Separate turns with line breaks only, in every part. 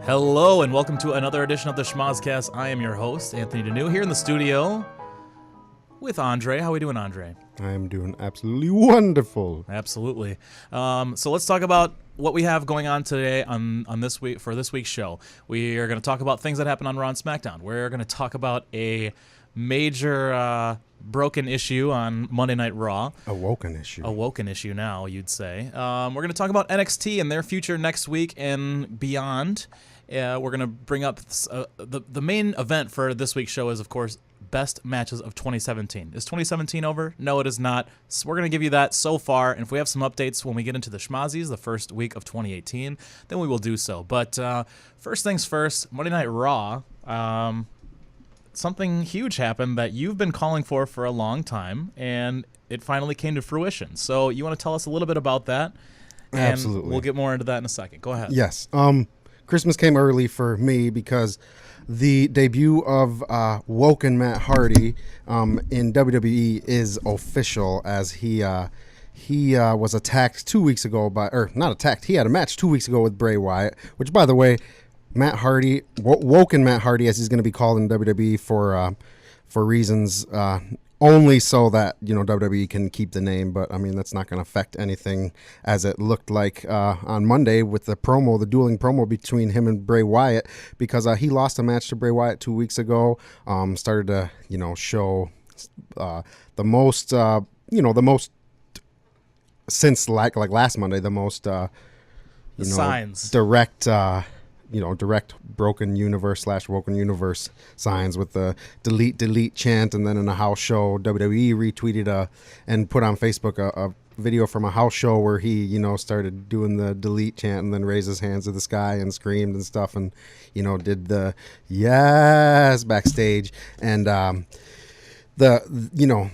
Hello and welcome to another edition of the Schmozcast. I am your host, Anthony Deneau, here in the studio with Andre. How are we doing, Andre?
I am doing absolutely wonderful.
Absolutely. So let's talk about what we have going on today on this week for this week's show. We are going to talk about things that happened on Raw and SmackDown. We're going to talk about a major broken issue on Monday Night Raw.
A woken issue.
A woken issue now, you'd say. We're going to talk about NXT and their future next week and beyond. We're going to bring up the main event for this week's show is, of course, best matches of 2017. Is 2017 over? No, it is not. So we're going to give you that so far. And if we have some updates when we get into the Schmozzies, the first week of 2018, then we will do so. But first things first, Monday Night Raw. Something huge happened that you've been calling for a long time, and it finally came to fruition. So you want to tell us a little bit about that? And
absolutely.
We'll get more into that in a second. Go ahead.
Yes. Christmas came early for me because the debut of Woken Matt Hardy in WWE is official, as he was attacked 2 weeks ago not attacked. He had a match 2 weeks ago with Bray Wyatt, which, by the way, Matt Hardy, Woken Matt Hardy, as he's going to be called in WWE for reasons only so that, WWE can keep the name. But I mean, that's not going to affect anything, as it looked like on Monday with the dueling promo between him and Bray Wyatt, because he lost a match to Bray Wyatt 2 weeks ago. Started to show the most since like last Monday, the most
signs,
direct broken universe / woken universe signs with the delete chant. And then in a house show, WWE retweeted and put on Facebook a video from a house show where he started doing the delete chant and then raised his hands to the sky and screamed and stuff, and did the yes backstage. And the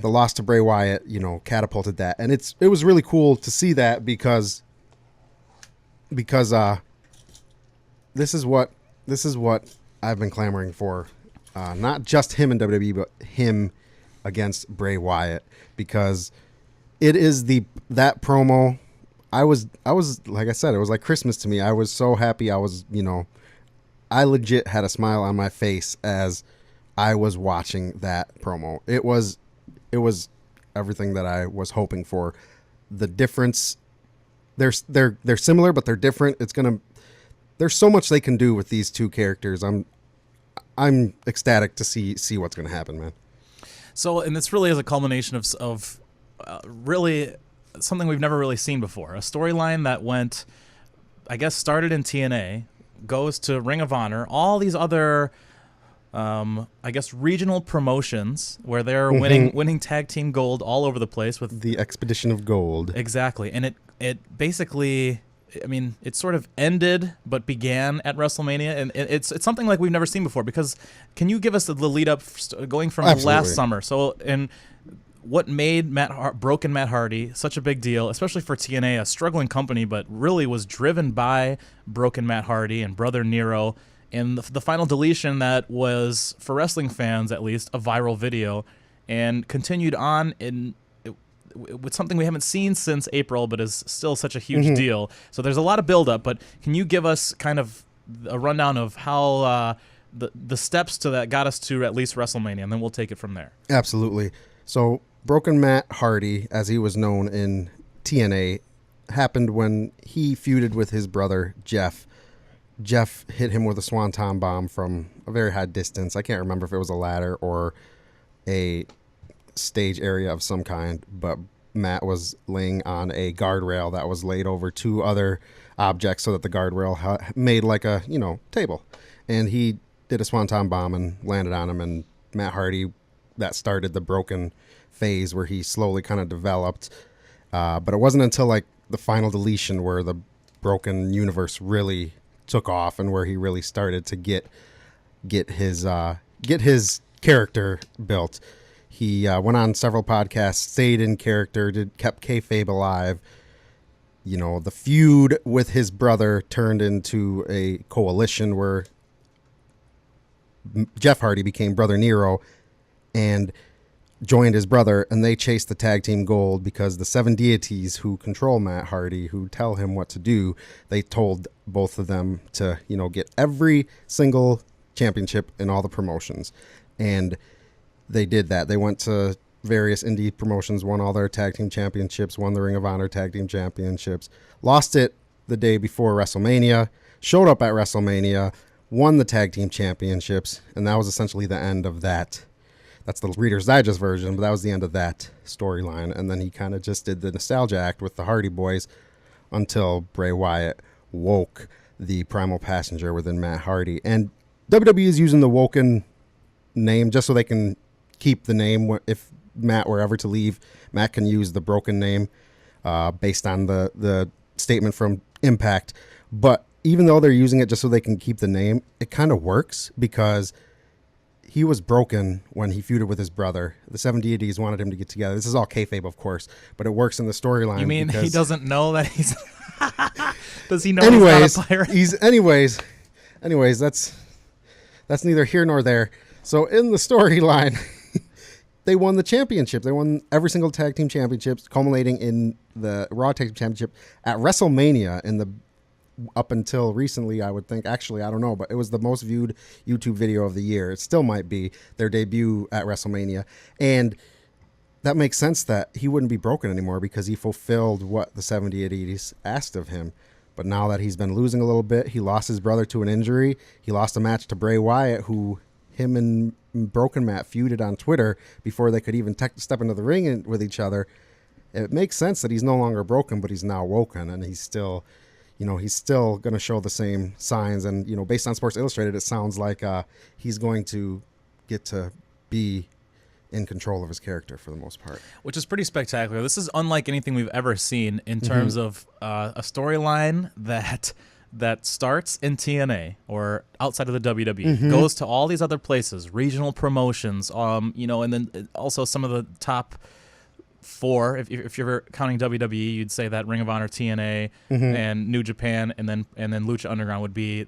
loss to Bray Wyatt catapulted that, and it was really cool to see that because this is what I've been clamoring for, not just him in WWE, but him against Bray Wyatt, because it is that promo. I was like I said, it was like Christmas to me. I was so happy. I legit had a smile on my face as I was watching that promo. It was everything that I was hoping for. The difference, they're similar, but they're different. There's so much they can do with these two characters. I'm ecstatic to see what's going to happen, man.
So, and this really is a culmination of really something we've never really seen before. A storyline that started in TNA, goes to Ring of Honor, all these other, regional promotions where they're winning tag team gold all over the place with
the Expedition of Gold.
Exactly, and it basically. I mean, it sort of ended but began at WrestleMania, and it's something like we've never seen before. Because can you give us the lead up going from last summer? So, and what made Broken Matt Hardy such a big deal, especially for TNA, a struggling company, but really was driven by Broken Matt Hardy and Brother Nero, and the final deletion that was, for wrestling fans at least, a viral video, and continued on with something we haven't seen since April, but is still such a huge deal. So there's a lot of buildup, but can you give us kind of a rundown of how the steps to that got us to at least WrestleMania, and then we'll take it from there.
Absolutely. So Broken Matt Hardy, as he was known in TNA, happened when he feuded with his brother Jeff. Jeff hit him with a swanton bomb from a very high distance. I can't remember if it was a ladder or a stage area of some kind, but Matt was laying on a guardrail that was laid over two other objects so that the guardrail made like a, table. And he did a swanton bomb and landed on him, and Matt Hardy, that started the broken phase where he slowly kind of developed. But it wasn't until like the final deletion where the broken universe really took off and where he really started to get his character built. He went on several podcasts, stayed in character, kept kayfabe alive. The feud with his brother turned into a coalition where Jeff Hardy became Brother Nero and joined his brother, and they chased the tag team gold because the 7 deities who control Matt Hardy, who tell him what to do, they told both of them to, get every single championship in all the promotions. And they did that. They went to various indie promotions, won all their tag team championships, won the Ring of Honor tag team championships, lost it the day before WrestleMania, showed up at WrestleMania, won the tag team championships, and that was essentially the end of that. That's the Reader's Digest version, but that was the end of that storyline. And then he kind of just did the nostalgia act with the Hardy Boys until Bray Wyatt woke the primal passenger within Matt Hardy. And WWE is using the Woken name just so they can keep the name. If Matt were ever to leave, Matt can use the broken name based on the statement from Impact. But even though they're using it just so they can keep the name, it kind of works because he was broken when he feuded with his brother. The 7 deities wanted him to get together. This is all kayfabe, of course, but it works in the storyline.
You mean he doesn't know that he's... Does he know
anyways,
he's not a pirate?
Anyways, that's neither here nor there. So in the storyline, they won the championship. They won every single tag team championships, culminating in the Raw Tag Team Championship at WrestleMania up until recently, I would think. Actually, I don't know, but it was the most viewed YouTube video of the year. It still might be their debut at WrestleMania. And that makes sense that he wouldn't be broken anymore because he fulfilled what the 7 deities asked of him. But now that he's been losing a little bit, he lost his brother to an injury. He lost a match to Bray Wyatt, who him and Broken Matt feuded on Twitter before they could even step into the ring with each other. It makes sense that he's no longer broken, but he's now woken, and he's still going to show the same signs. And, based on Sports Illustrated, it sounds like he's going to get to be in control of his character for the most part.
Which is pretty spectacular. This is unlike anything we've ever seen in terms of a storyline that starts in TNA or outside of the WWE, goes to all these other places, regional promotions, and then also some of the top 4, if you're counting WWE, you'd say that Ring of Honor, TNA, and New Japan, and then Lucha Underground would be,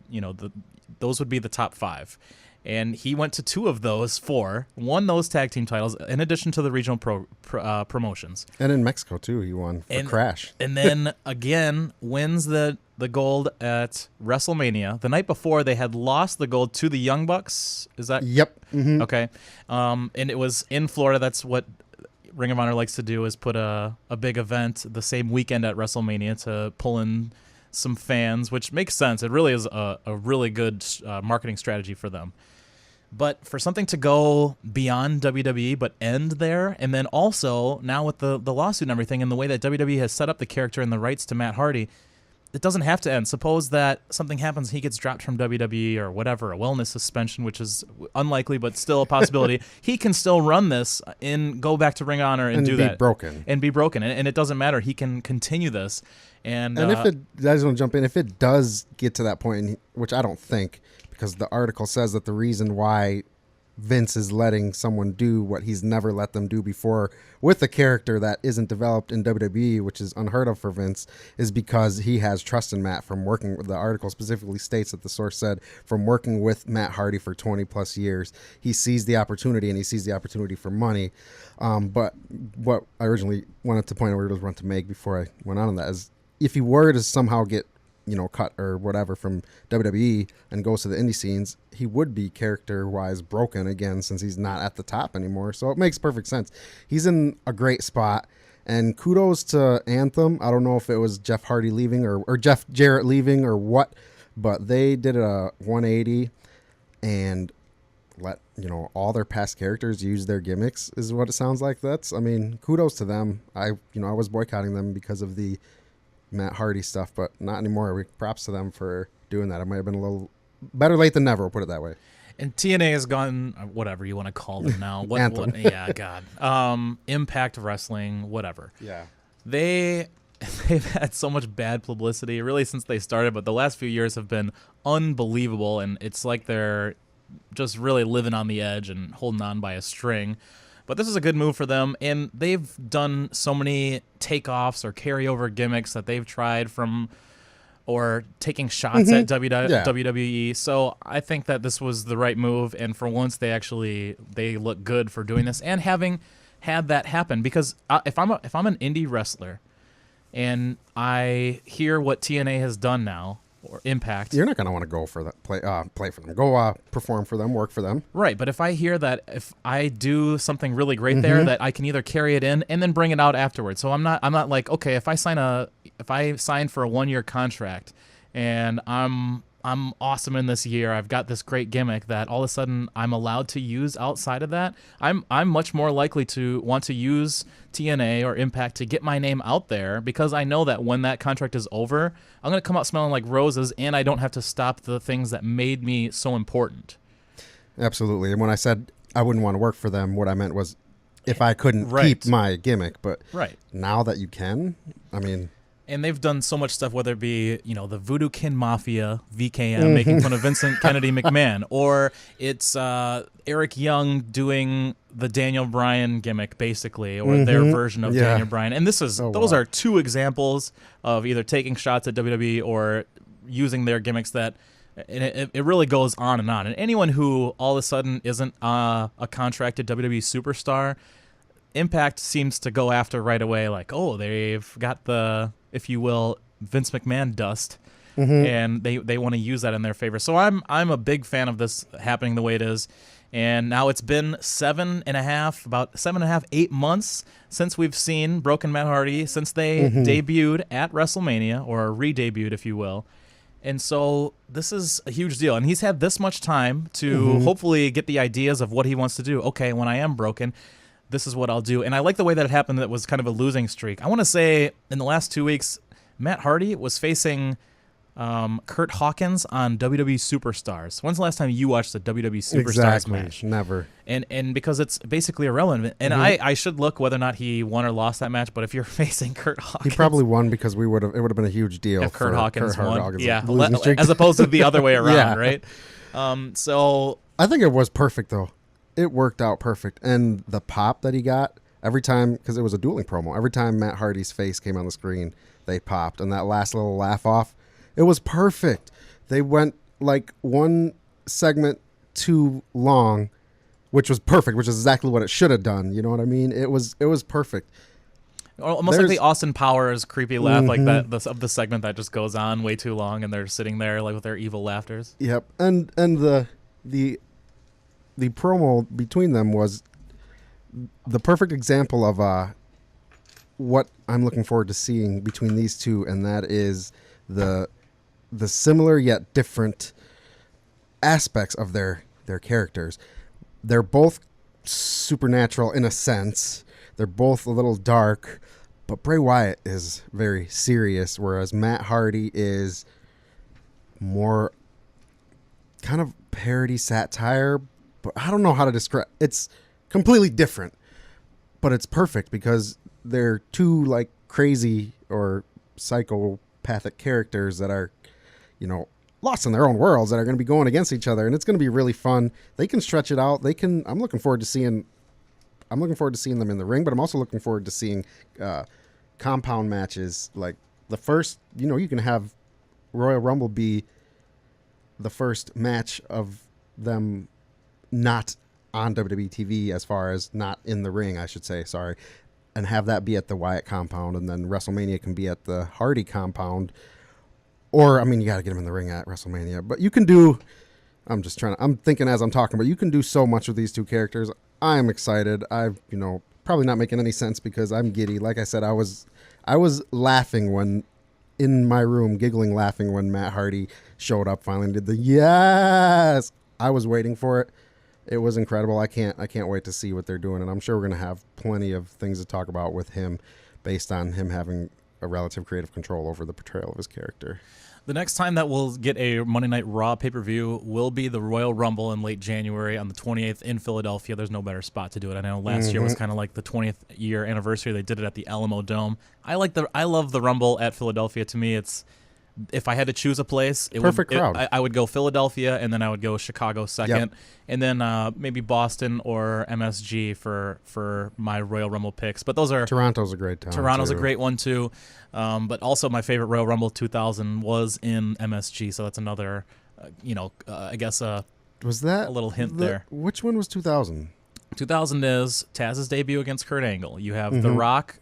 those would be the top 5. And he went to 2 of those 4, won those tag team titles, in addition to the regional promotions.
And in Mexico, too, he won for Crash.
And then, again, wins the gold at WrestleMania. The night before, they had lost the gold to the Young Bucks. Is that?
Yep. Mm-hmm.
Okay. And it was in Florida. That's what Ring of Honor likes to do, is put a big event the same weekend at WrestleMania to pull in some fans, which makes sense. It really is a really good marketing strategy for them. But for something to go beyond WWE but end there, and then also now with the lawsuit and everything and the way that WWE has set up the character and the rights to Matt Hardy, it doesn't have to end. Suppose that something happens, he gets dropped from WWE or whatever, a wellness suspension, which is unlikely but still a possibility. He can still run this and go back to Ring of Honor and do that. And be broken. And it doesn't matter. He can continue this. And
if it, I just want to jump in, if it does get to that point, which I don't think, because the article says that the reason why Vince is letting someone do what he's never let them do before with a character that isn't developed in WWE, which is unheard of for Vince, is because he has trust in Matt from working. The article specifically states that the source said from working with Matt Hardy for 20 plus years, he sees the opportunity, and he sees the opportunity for money. But what I originally wanted to point out, or wanted to make before I went on that, is if he were to somehow get cut or whatever from WWE and goes to the indie scenes, he would be character-wise broken again since he's not at the top anymore. So it makes perfect sense. He's in a great spot. And kudos to Anthem. I don't know if it was Jeff Hardy leaving or Jeff Jarrett leaving or what, but they did a 180 and let all their past characters use their gimmicks is what it sounds like. Kudos to them. I was boycotting them because of the Matt Hardy stuff, but not anymore. Props to them for doing that. It might have been a little better late than never, we'll put it that way.
And TNA has gone, whatever you want to call them now.
Anthem.
Yeah, God. Impact Wrestling, whatever.
Yeah.
They've had so much bad publicity really since they started, but the last few years have been unbelievable, and it's like they're just really living on the edge and holding on by a string. But this is a good move for them, and they've done so many takeoffs or carryover gimmicks that they've tried from or taking shots at WWE. So I think that this was the right move, and for once they look good for doing this and having had that happen. Because if I'm an indie wrestler and I hear what TNA has done now, or Impact,
you're not going to want to go for that, play for them, go perform for them, work for them.
Right, but if I hear that if I do something really great there, that I can either carry it in and then bring it out afterwards. So I'm not like, okay, if I sign for a 1-year contract and I'm awesome in this year, I've got this great gimmick that all of a sudden I'm allowed to use outside of that, I'm much more likely to want to use TNA or Impact to get my name out there, because I know that when that contract is over, I'm going to come out smelling like roses, and I don't have to stop the things that made me so important.
Absolutely. And when I said I wouldn't want to work for them, what I meant was if I couldn't keep my gimmick. But now that you can,
And they've done so much stuff, whether it be, the Voodoo Kin Mafia, VKM, making fun of Vincent Kennedy McMahon, or it's Eric Young doing the Daniel Bryan gimmick, basically, or their version of Daniel Bryan. And those are two examples of either taking shots at WWE or using their gimmicks that it really goes on. And anyone who all of a sudden isn't a contracted WWE superstar, Impact seems to go after right away, like, oh, they've got the, if you will, Vince McMahon dust, and they want to use that in their favor. So I'm a big fan of this happening the way it is. And now it's been 8 months since we've seen Broken Matt Hardy, since they debuted at WrestleMania, or re-debuted, if you will. And so this is a huge deal. And he's had this much time to hopefully get the ideas of what he wants to do. Okay, when I am broken, this is what I'll do. And I like the way that it happened. That was kind of a losing streak. I want to say in the last 2 weeks, Matt Hardy was facing Kurt Hawkins on WWE Superstars. When's the last time you watched the WWE Superstars match?
Never.
And because it's basically irrelevant. And I should look whether or not he won or lost that match. But if you're facing Kurt Hawkins,
he probably won, because it would have been a huge deal
if Kurt Hawkins won.
Yeah,
as opposed to the other way around, right? So
I think it was perfect though. It worked out perfect. And the pop that he got every time, because it was a dueling promo, every time Matt Hardy's face came on the screen, they popped. And that last little laugh off, it was perfect. They went like one segment too long, which was perfect, which is exactly what it should have done. You know what I mean? It was perfect.
Almost like the Austin Powers creepy laugh, like that of the segment that just goes on way too long, and they're sitting there like with their evil laughters.
Yep. And the promo between them was the perfect example of what I'm looking forward to seeing between these two, and that is the similar yet different aspects of their characters. They're both supernatural in a sense. They're both a little dark, but Bray Wyatt is very serious, whereas Matt Hardy is more kind of parody satire, but I don't know how to describe. It's completely different, but it's perfect because they're two like crazy or psychopathic characters that are, lost in their own worlds, that are going to be going against each other, and it's going to be really fun. They can stretch it out. I'm looking forward to seeing them in the ring, but I'm also looking forward to seeing compound matches. Like the first, you can have Royal Rumble be the first match of them not on WWE TV, as far as not in the ring, I should say, sorry, and have that be at the Wyatt compound, and then WrestleMania can be at the Hardy compound. Or, I mean, you got to get him in the ring at WrestleMania. But you can do... I'm thinking as I'm talking, but you can do so much with these two characters. I'm excited. Probably not making any sense because I'm giddy. Like I said, I was laughing when... in my room, giggling, laughing when Matt Hardy showed up finally and did the yes. I was waiting for it. It was incredible. I can't wait to see what they're doing, and I'm sure we're going to have plenty of things to talk about with him based on him having a relative creative control over the portrayal of his character.
The next time that we'll get a Monday Night Raw pay-per-view will be the Royal Rumble in late January on the 28th in Philadelphia. There's no better spot to do it. I know last year was kind of like the 20th year anniversary. They did it at the Alamo Dome. I love the Rumble at Philadelphia. To me, it's if I had to choose a place,
perfect crowd.
I would go Philadelphia, and then I would go Chicago second, and then maybe Boston or MSG for my Royal Rumble picks. But those are
Toronto's a great town.
Toronto's a great one too. But also my favorite Royal Rumble 2000 was in MSG, so that's another, I guess
was that
a little hint there.
Which one was 2000?
2000 is Taz's debut against Kurt Angle. You have The Rock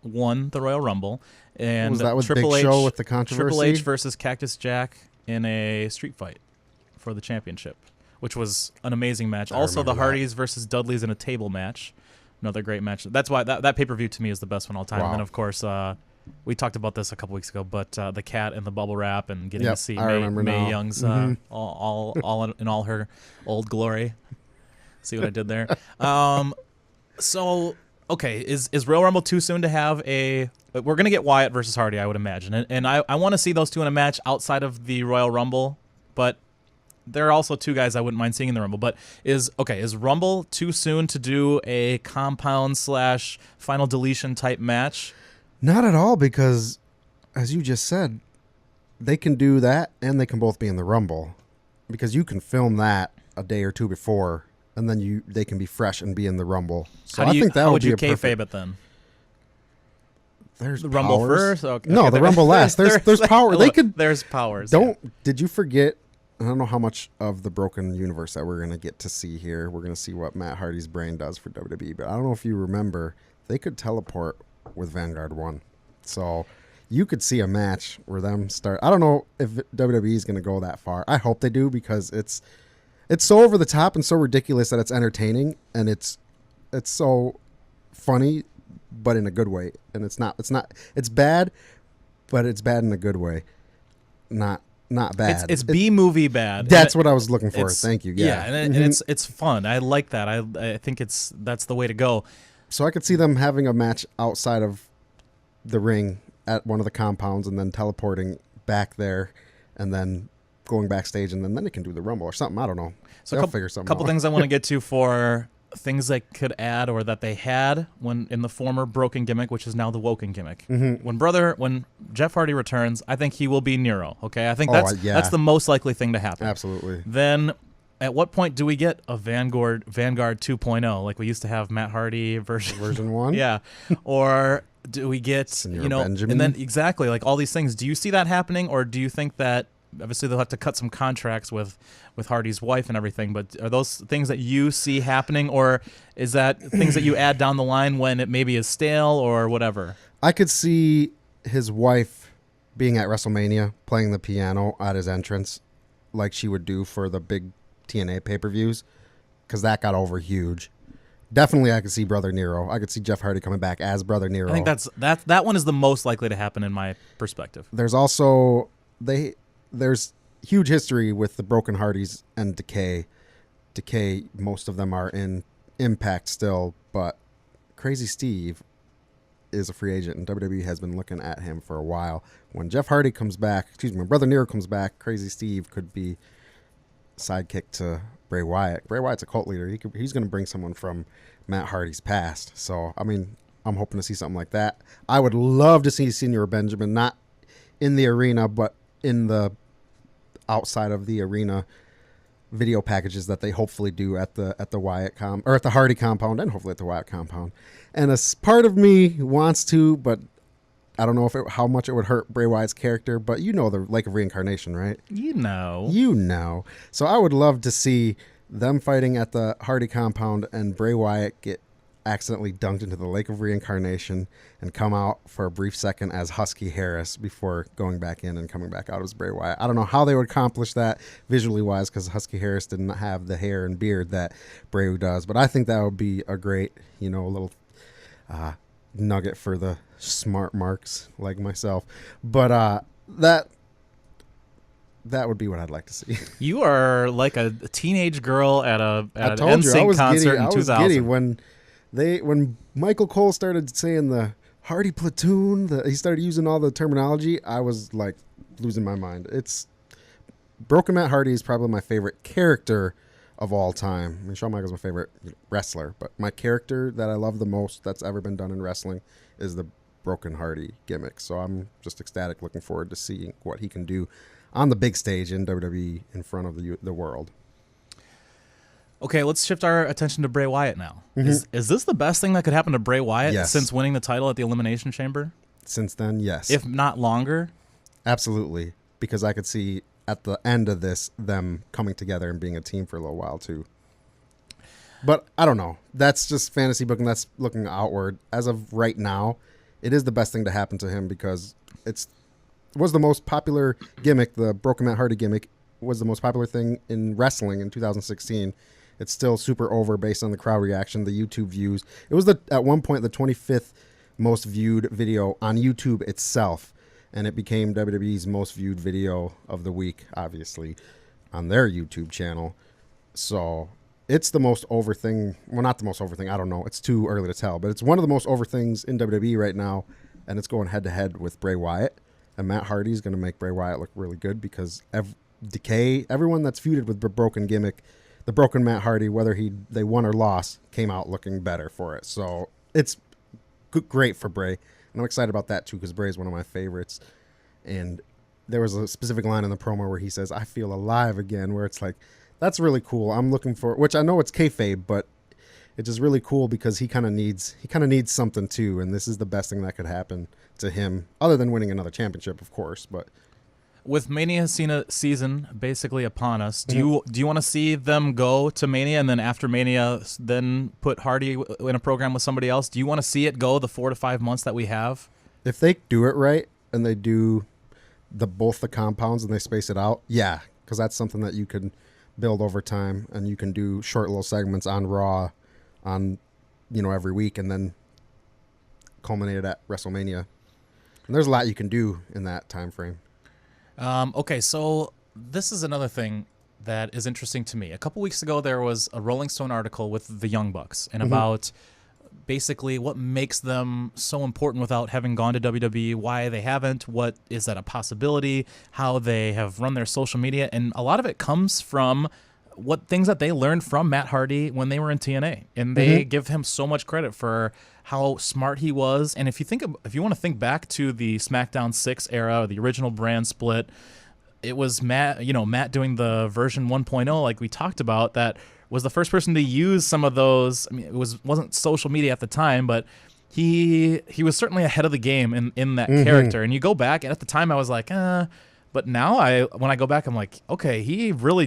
won the Royal Rumble, and
was that with
Triple
Big
H,
Show with the controversy?
Triple H versus Cactus Jack in a street fight for the championship, which was an amazing match. Also, the Hardys versus Dudleys in a table match, another great match. That's why that pay-per-view to me is the best one all time.
Wow.
And then, of course, we talked about this a couple weeks ago, but the cat and the bubble wrap and getting to see Mae Young's all in all her old glory. See what I did there? So, okay, is Royal Rumble too soon to have a... We're going to get Wyatt versus Hardy, I would imagine. And I want to see those two in a match outside of the Royal Rumble, but there are also two guys I wouldn't mind seeing in the Rumble. But is Rumble too soon to do a compound/final deletion type match?
Not at all, because, as you just said, they can do that and they can both be in the Rumble. Because you can film that a day or two before, and then they can be fresh and be in the Rumble. So I think that would be a perfect...
How would you kayfabe it then?
There's
the Rumble first? Okay.
No, the Rumble last. There's power.
There's powers.
Did you forget? I don't know how much of the broken universe that we're going to get to see here. We're going to see what Matt Hardy's brain does for WWE. But I don't know if you remember, they could teleport with Vanguard 1. So you could see a match where them start. I don't know if WWE is going to go that far. I hope they do, because it's so over the top and so ridiculous that it's entertaining, and it's so funny, but in a good way. And it's bad, but it's bad in a good way. Not bad.
It's B-movie bad.
That's what I was looking for. Thank you. Yeah,
and it's fun. I like that. I think that's the way to go.
So I could see them having a match outside of the ring at one of the compounds, and then teleporting back there, and then going backstage, and then they can do the Rumble or something. I don't know.
So
they'll figure something out.
Couple things I want to get to for things they could add or that they had when in the former Broken gimmick, which is now the Woken gimmick. When Jeff Hardy returns, I think he will be Nero. Okay, I think that's the most likely thing to happen.
Absolutely.
Then, at what point do we get a Vanguard 2.0, like we used to have Matt Hardy
version 1?
Yeah, or do we get
Benjamin?
And then exactly like all these things? Do you see that happening, or do you think that obviously they'll have to cut some contracts with Hardy's wife and everything, but are those things that you see happening, or is that things that you add down the line when it maybe is stale or whatever?
I could see his wife being at WrestleMania playing the piano at his entrance like she would do for the big TNA pay-per-views, because that got over huge. Definitely I could see Brother Nero. I could see Jeff Hardy coming back as Brother Nero.
I think that one is the most likely to happen in my perspective.
There's also there's huge history with the Broken Hardys and Decay. Decay, most of them are in Impact still, but Crazy Steve is a free agent, and WWE has been looking at him for a while. When Jeff Hardy comes back, when Brother Nero comes back, Crazy Steve could be sidekick to Bray Wyatt. Bray Wyatt's a cult leader. He's going to bring someone from Matt Hardy's past. So, I mean, I'm hoping to see something like that. I would love to see Senior Benjamin, not in the arena, but in the outside of the arena video packages that they hopefully do at the Wyatt or at the Hardy compound, and hopefully at the Wyatt compound. And a part of me wants to, but I don't know how much it would hurt Bray Wyatt's character. But you know the Lake of Reincarnation, right? You know. So I would love to see them fighting at the Hardy compound and Bray Wyatt get accidentally dunked into the Lake of Reincarnation and come out for a brief second as Husky Harris before going back in and coming back out as Bray Wyatt. I don't know how they would accomplish that visually wise, because Husky Harris didn't have the hair and beard that Bray does, but I think that would be a great, little nugget for the smart marks like myself. But that would be what I'd like to see.
You are like a teenage girl at an
I told you,
NSYNC concert in 2000.
I was giddy when Michael Cole started saying the Hardy Platoon, he started using all the terminology, I was like losing my mind. Broken Matt Hardy is probably my favorite character of all time. I mean, Shawn Michaels is my favorite wrestler, but my character that I love the most that's ever been done in wrestling is the Broken Hardy gimmick. So I'm just ecstatic, looking forward to seeing what he can do on the big stage in WWE in front of the world.
Okay, let's shift our attention to Bray Wyatt now. Mm-hmm. Is this the best thing that could happen to Bray Wyatt since winning the title at the Elimination Chamber?
Since then, yes.
If not longer?
Absolutely, because I could see at the end of this them coming together and being a team for a little while too. But I don't know. That's just fantasy booking. That's looking outward. As of right now, it is the best thing to happen to him because it was the most popular gimmick. The Broken Matt Hardy gimmick was the most popular thing in wrestling in 2016. It's still super over based on the crowd reaction, the YouTube views. It was at one point the 25th most viewed video on YouTube itself, and it became WWE's most viewed video of the week, obviously, on their YouTube channel. So it's the most over thing. Well, not the most over thing. I don't know. It's too early to tell, but it's one of the most over things in WWE right now, and it's going head to head with Bray Wyatt. And Matt Hardy is going to make Bray Wyatt look really good because Decay, everyone that's feuded with the broken gimmick, the broken Matt Hardy, whether they won or lost, came out looking better for it. So it's great for Bray. And I'm excited about that too because Bray is one of my favorites. And there was a specific line in the promo where he says, "I feel alive again," where it's like, that's really cool. I'm looking for, which I know it's kayfabe, but it's just really cool because he kind of needs something too. And this is the best thing that could happen to him, other than winning another championship, of course. But
with Mania season basically upon us, do you want to see them go to Mania and then after Mania, then put Hardy in a program with somebody else? Do you want to see it go the 4 to 5 months that we have?
If they do it right and they do both the compounds and they space it out, yeah, because that's something that you can build over time, and you can do short little segments on Raw, on every week, and then culminate it at WrestleMania. And there's a lot you can do in that time frame.
Okay, so this is another thing that is interesting to me. A couple weeks ago, there was a Rolling Stone article with the Young Bucks and about basically what makes them so important without having gone to WWE, why they haven't, what is that a possibility, how they have run their social media, and a lot of it comes from what things that they learned from Matt Hardy when they were in TNA, and they give him so much credit for how smart he was. And if you want to think back to the SmackDown 6 era, the original brand split, it was Matt doing the version 1.0 like we talked about, that was the first person to use some of those. I mean, it wasn't social media at the time, but he was certainly ahead of the game in that character. And you go back, and at the time I was like, but now when I go back, I'm like, okay, he really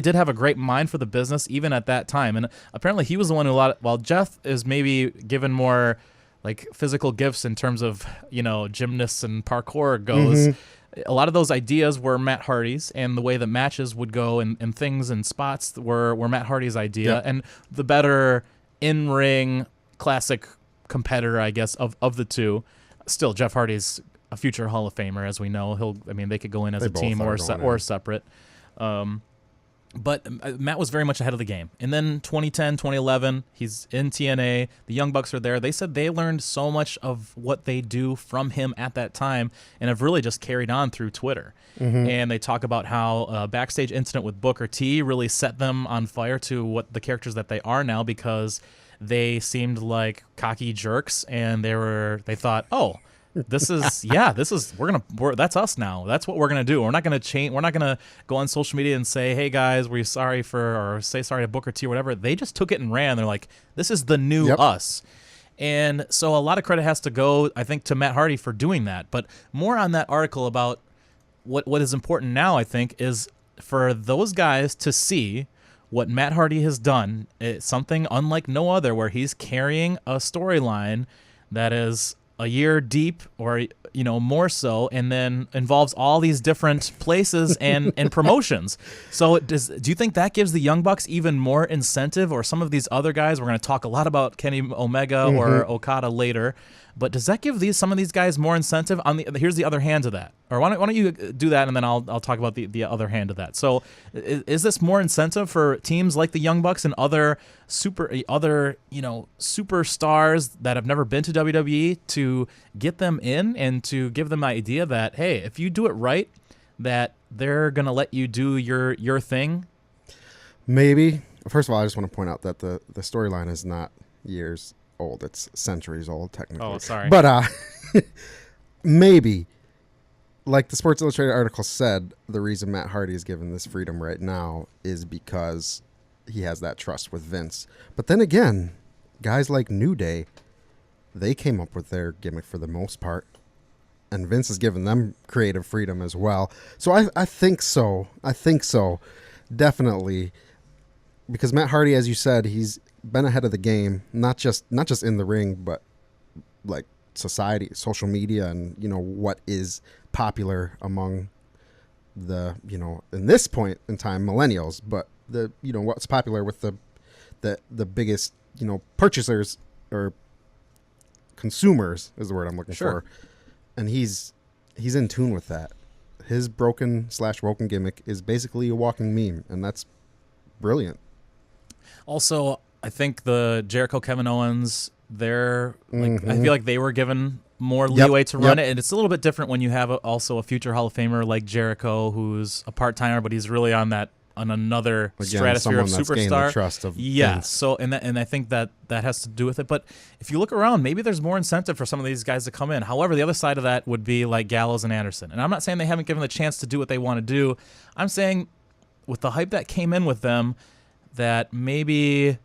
did have a great mind for the business even at that time. And apparently he was the one who while Jeff is maybe given more like physical gifts in terms of, gymnasts and parkour goes, a lot of those ideas were Matt Hardy's, and the way the matches would go and things and spots were Matt Hardy's idea. Yep. And the better in-ring classic competitor, I guess, of the two, still Jeff Hardy's a future Hall of Famer, as we know. They could go in as a team or separate. But Matt was very much ahead of the game. And then 2010, 2011, he's in TNA. The Young Bucks are there. They said they learned so much of what they do from him at that time and have really just carried on through Twitter. And they talk about how a backstage incident with Booker T really set them on fire to what the characters that they are now, because they seemed like cocky jerks, and they thought, oh, that's us now. That's what we're gonna do. We're not gonna change. We're not gonna go on social media and say, "Hey guys, we're sorry or say sorry to Booker T or whatever." They just took it and ran. They're like, "This is the new us." And so a lot of credit has to go, I think, to Matt Hardy for doing that. But more on that article about what is important now, I think, is for those guys to see what Matt Hardy has done is something unlike no other, where he's carrying a storyline that is a year deep, or more so, and then involves all these different places and promotions. So do you think that gives the Young Bucks even more incentive, or some of these other guys? We're going to talk a lot about Kenny Omega or Okada later, but does that give some of these guys more incentive? Here's the other hand to that, or why don't you do that, and then I'll talk about the other hand of that. So is this more incentive for teams like the Young Bucks and other superstars that have never been to WWE to get them in and to give them the idea that, hey, if you do it right, that they're gonna let you do your thing?
Maybe. First of all, I just want to point out that the storyline is not years old; it's centuries old, technically.
Oh, sorry.
But maybe, like the Sports Illustrated article said, the reason Matt Hardy is given this freedom right now is because he has that trust with Vince. But then again, guys like New Day, they came up with their gimmick for the most part, and Vince has given them creative freedom as well. So I think so. Definitely. Because Matt Hardy, as you said, he's been ahead of the game, not just in the ring, but like society, social media, and what is popular among the in this point in time millennials, but the what's popular with the biggest purchasers or consumers is the word I'm looking for, and he's in tune with that. His broken/woken gimmick is basically a walking meme, and that's brilliant.
Also, I think the Jericho Kevin Owens, I feel like they were given more leeway to run it, and it's a little bit different when you have also a future Hall of Famer like Jericho, who's a part-timer, but he's really on another stratosphere of superstar.
Trust of
Vince. So and I think that has to do with it. But if you look around, maybe there's more incentive for some of these guys to come in. However, the other side of that would be like Gallows and Anderson. And I'm not saying they haven't given the chance to do what they want to do. I'm saying with the hype that came in with them, that maybe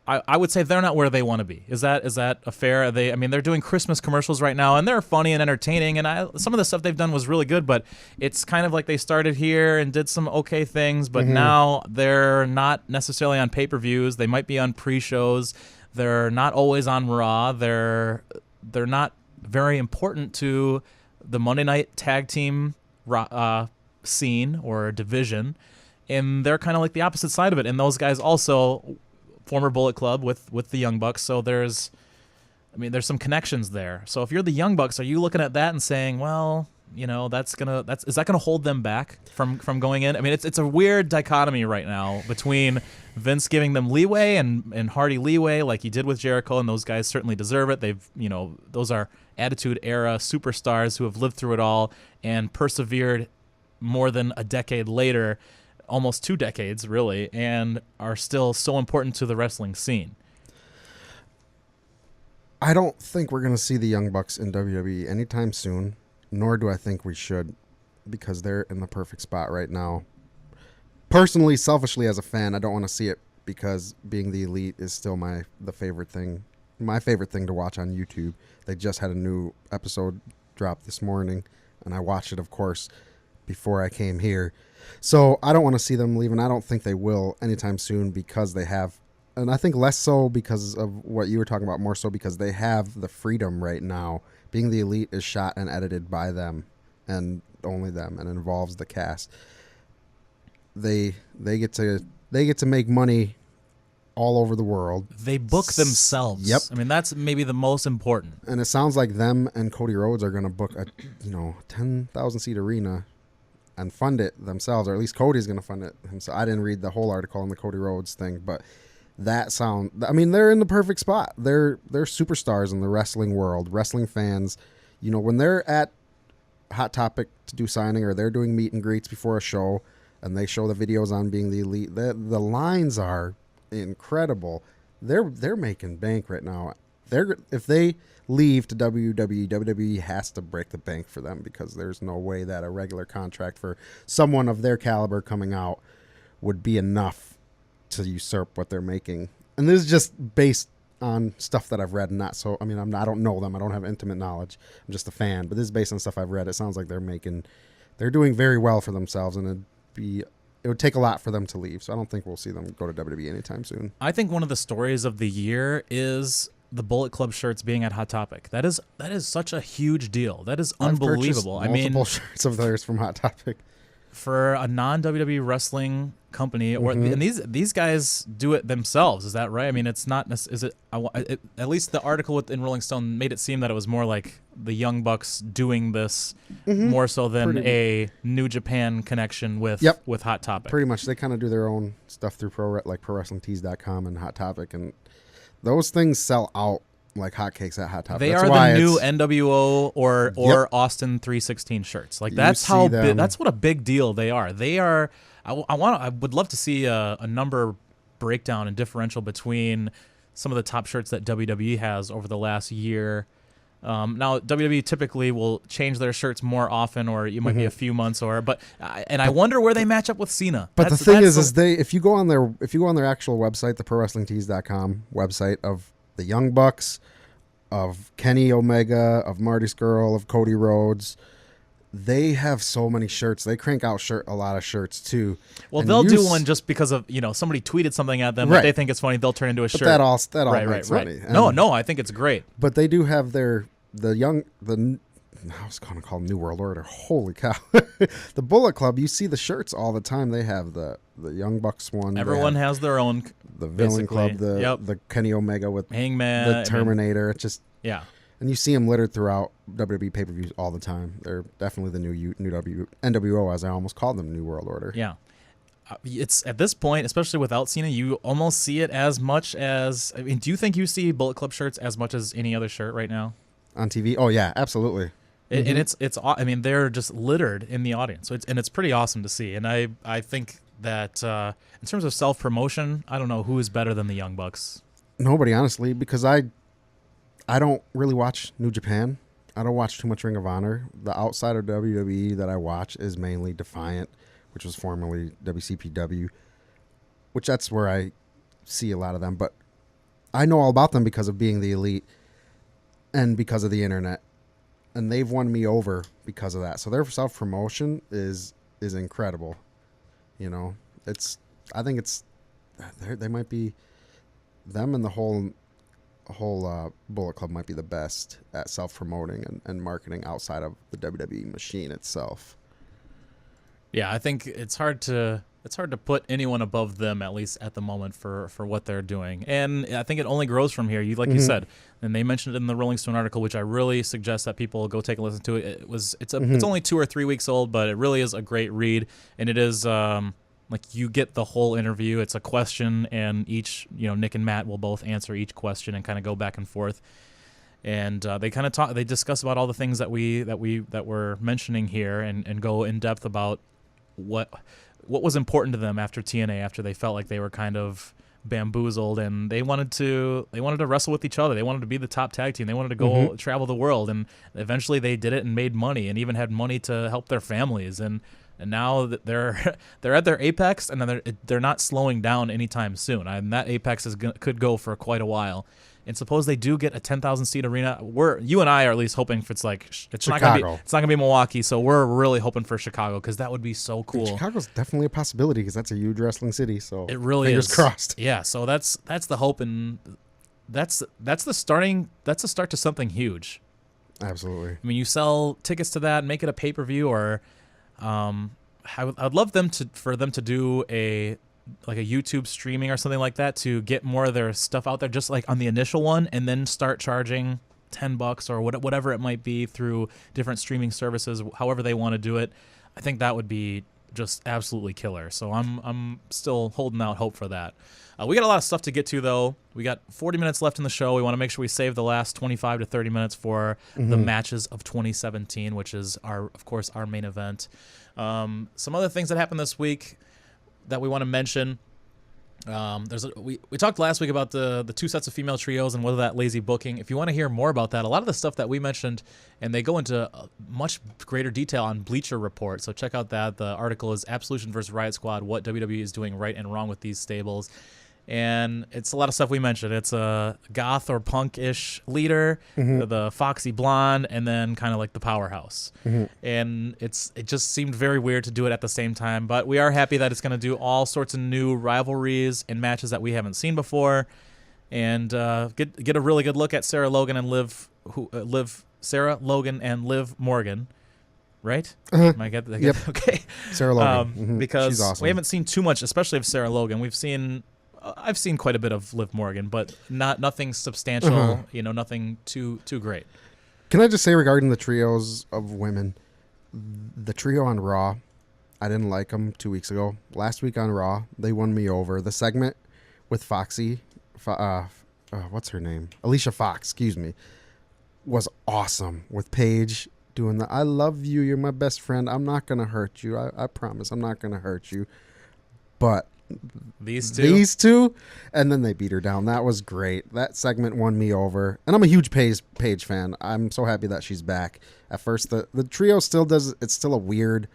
I would say they're not where they want to be. Is that a fair? They're doing Christmas commercials right now, and they're funny and entertaining, and some of the stuff they've done was really good, but it's kind of like they started here and did some okay things, but now they're not necessarily on pay-per-views. They might be on pre-shows. They're not always on Raw. They're not very important to the Monday Night Tag Team scene or division, and they're kind of like the opposite side of it. And those guys also former Bullet Club with the Young Bucks, so there's some connections there. So if you're the Young Bucks, are you looking at that and saying, well, is that gonna hold them back from going in? I mean, it's a weird dichotomy right now between Vince giving them leeway and Hardy leeway, like he did with Jericho, and those guys certainly deserve it. They've those are Attitude Era superstars who have lived through it all and persevered more than a decade later, almost 2 decades really, and are still so important to the wrestling scene.
I don't think we're going to see the Young Bucks in WWE anytime soon, nor do I think we should, because they're in the perfect spot right now. Personally, selfishly as a fan, I don't want to see it because being the Elite is still my favorite thing to watch on YouTube. They just had a new episode drop this morning, and I watched it, of course, before I came here. So I don't want to see them leave, and I don't think they will anytime soon because they have, and I think less so because of what you were talking about, more so because they have the freedom right now. Being the Elite is shot and edited by them and only them, and involves the cast. They get to make money all over the world.
They book themselves.
Yep.
I mean, that's maybe the most important.
And it sounds like them and Cody Rhodes are going to book a 10,000 seat arena and fund it themselves, or at least Cody's going to fund it himself. I didn't read the whole article on the Cody Rhodes thing, but they're in the perfect spot. They're superstars in the wrestling world. Wrestling fans, when they're at Hot Topic to do signing, or they're doing meet and greets before a show, and they show the videos on Being the Elite, the lines are incredible. They're making bank right now. If they leave to WWE has to break the bank for them, because there's no way that a regular contract for someone of their caliber coming out would be enough to usurp what they're making. And this is just based on stuff that I've read, I don't know them. I don't have intimate knowledge. I'm just a fan, but this is based on stuff I've read. It sounds like they're doing very well for themselves, and it'd be it would take a lot for them to leave. So I don't think we'll see them go to WWE anytime soon.
I think one of the stories of the year is the Bullet Club shirts being at Hot Topic. That is such a huge deal. That is unbelievable.
I mean, multiple shirts of theirs from Hot Topic.
For a non-WWE wrestling company, or and these guys do it themselves. Is that right? I mean, it's not. Is it? At least the article in Rolling Stone made it seem that it was more like the Young Bucks doing this more so than a New Japan connection with Hot Topic.
Pretty much, they kind of do their own stuff through ProWrestlingTees.com and Hot Topic, and those things sell out like hotcakes at Hot Topic.
They are the new NWO or Austin 316 shirts. Like that's how that's what a big deal they are. They are. I would love to see a number breakdown and differential between some of the top shirts that WWE has over the last year. Now WWE typically will change their shirts more often, or it might be a few months, I wonder where they match up with Cena.
But the thing is if you go on their actual website, the ProWrestlingTees.com website of the Young Bucks, of Kenny Omega, of Marty Scurll, of Cody Rhodes, they have so many shirts. They crank out a lot of shirts too.
Well, they'll do one just because of somebody tweeted something at them that they think it's funny. They'll turn into a shirt.
That all makes money.
No, I think it's great.
But they do have I was going to call them New World Order. Holy cow! The Bullet Club. You see the shirts all the time. They have the Young Bucks one.
Everyone has their own.
The Villain Club. The Kenny Omega with
Hangman.
The Terminator. It's just
and
you see them littered throughout WWE pay-per-views all the time. They're definitely the new NWO, as I almost called them, New World Order.
Yeah. It's at this point, especially without Cena, you almost see it as much as. I mean, do you think you see Bullet Club shirts as much as any other shirt right now
on TV? Oh yeah, absolutely.
And it's. I mean, they're just littered in the audience. So it's pretty awesome to see. And I think that in terms of self promotion, I don't know who is better than the Young Bucks.
Nobody, honestly, because I don't really watch New Japan. I don't watch too much Ring of Honor. The outside of WWE that I watch is mainly Defiant, which was formerly WCPW, which that's where I see a lot of them. But I know all about them because of being the Elite and because of the internet. And they've won me over because of that. So their self-promotion is incredible. I think they might be, them and the whole Bullet Club might be the best at self-promoting and marketing outside of the WWE machine itself.
Yeah, I think it's hard to put anyone above them, at least at the moment, for what they're doing. And I think it only grows from here. You said, and they mentioned it in the Rolling Stone article, which I really suggest that people go take a listen to it. It's only 2 or 3 weeks old, but it really is a great read, and it is like you get the whole interview. It's a question, and each Nick and Matt will both answer each question and kind of go back and forth. And they kind of they discuss about all the things that we're mentioning here, and go in depth about what was important to them after TNA, after they felt like they were kind of bamboozled, and they wanted to wrestle with each other. They wanted to be the top tag team. They wanted to go travel the world, and eventually they did it and made money, and even had money to help their families. And now that they're at their apex, and they're not slowing down anytime soon. And that apex could go for quite a while. And suppose they do get a 10,000 seat arena. You and I are at least hoping for it's not gonna be Milwaukee. So we're really hoping for Chicago, because that would be so cool.
And Chicago's definitely a possibility, because that's a huge wrestling city. So
it really
fingers
is.
Crossed.
Yeah. So that's the hope, and that's the start to something huge.
Absolutely.
I mean, you sell tickets to that and make it a pay-per-view, or I'd love for them to do a YouTube streaming or something like that, to get more of their stuff out there, just like on the initial one, and then start charging $10 or whatever it might be through different streaming services, however they want to do it. I think that would be just absolutely killer. So I'm still holding out hope for that. We got a lot of stuff to get to, though. We got 40 minutes left in the show. We want to make sure we save the last 25 to 30 minutes for the matches of 2017, which is of course our main event. Some other things that happened this week that we want to mention. We talked last week about the 2 sets of female trios and whether that lazy booking. If you want to hear more about that, a lot of the stuff that we mentioned, and they go into much greater detail on Bleacher Report. So check out that. The article is Absolution versus Riot Squad: What WWE is doing right and wrong with these stables. And it's a lot of stuff we mentioned. It's a goth or punk-ish leader, the foxy blonde, and then kind of like the powerhouse. And it just seemed very weird to do it at the same time. But we are happy that it's going to do all sorts of new rivalries and matches that we haven't seen before, and get a really good look at Sarah Logan and Liv Morgan. Right? Am I get that?
Yep.
Okay.
Sarah Logan.
Because
She's awesome.
we haven't seen too much, especially of Sarah Logan. I've seen quite a bit of Liv Morgan, but nothing substantial. Nothing too great.
Can I just say regarding the trios of women, the trio on Raw, I didn't like them 2 weeks ago. Last week on Raw, they won me over. The segment with Foxy, what's her name? Alicia Fox, excuse me, was awesome with Paige doing the "I love you, you're my best friend, I'm not gonna hurt you, I promise I'm not gonna hurt you," but these two, and then they beat her down. That was great. That segment won me over, and I'm a huge Paige fan. I'm so happy that she's back. At first, the trio still does. It's still a weird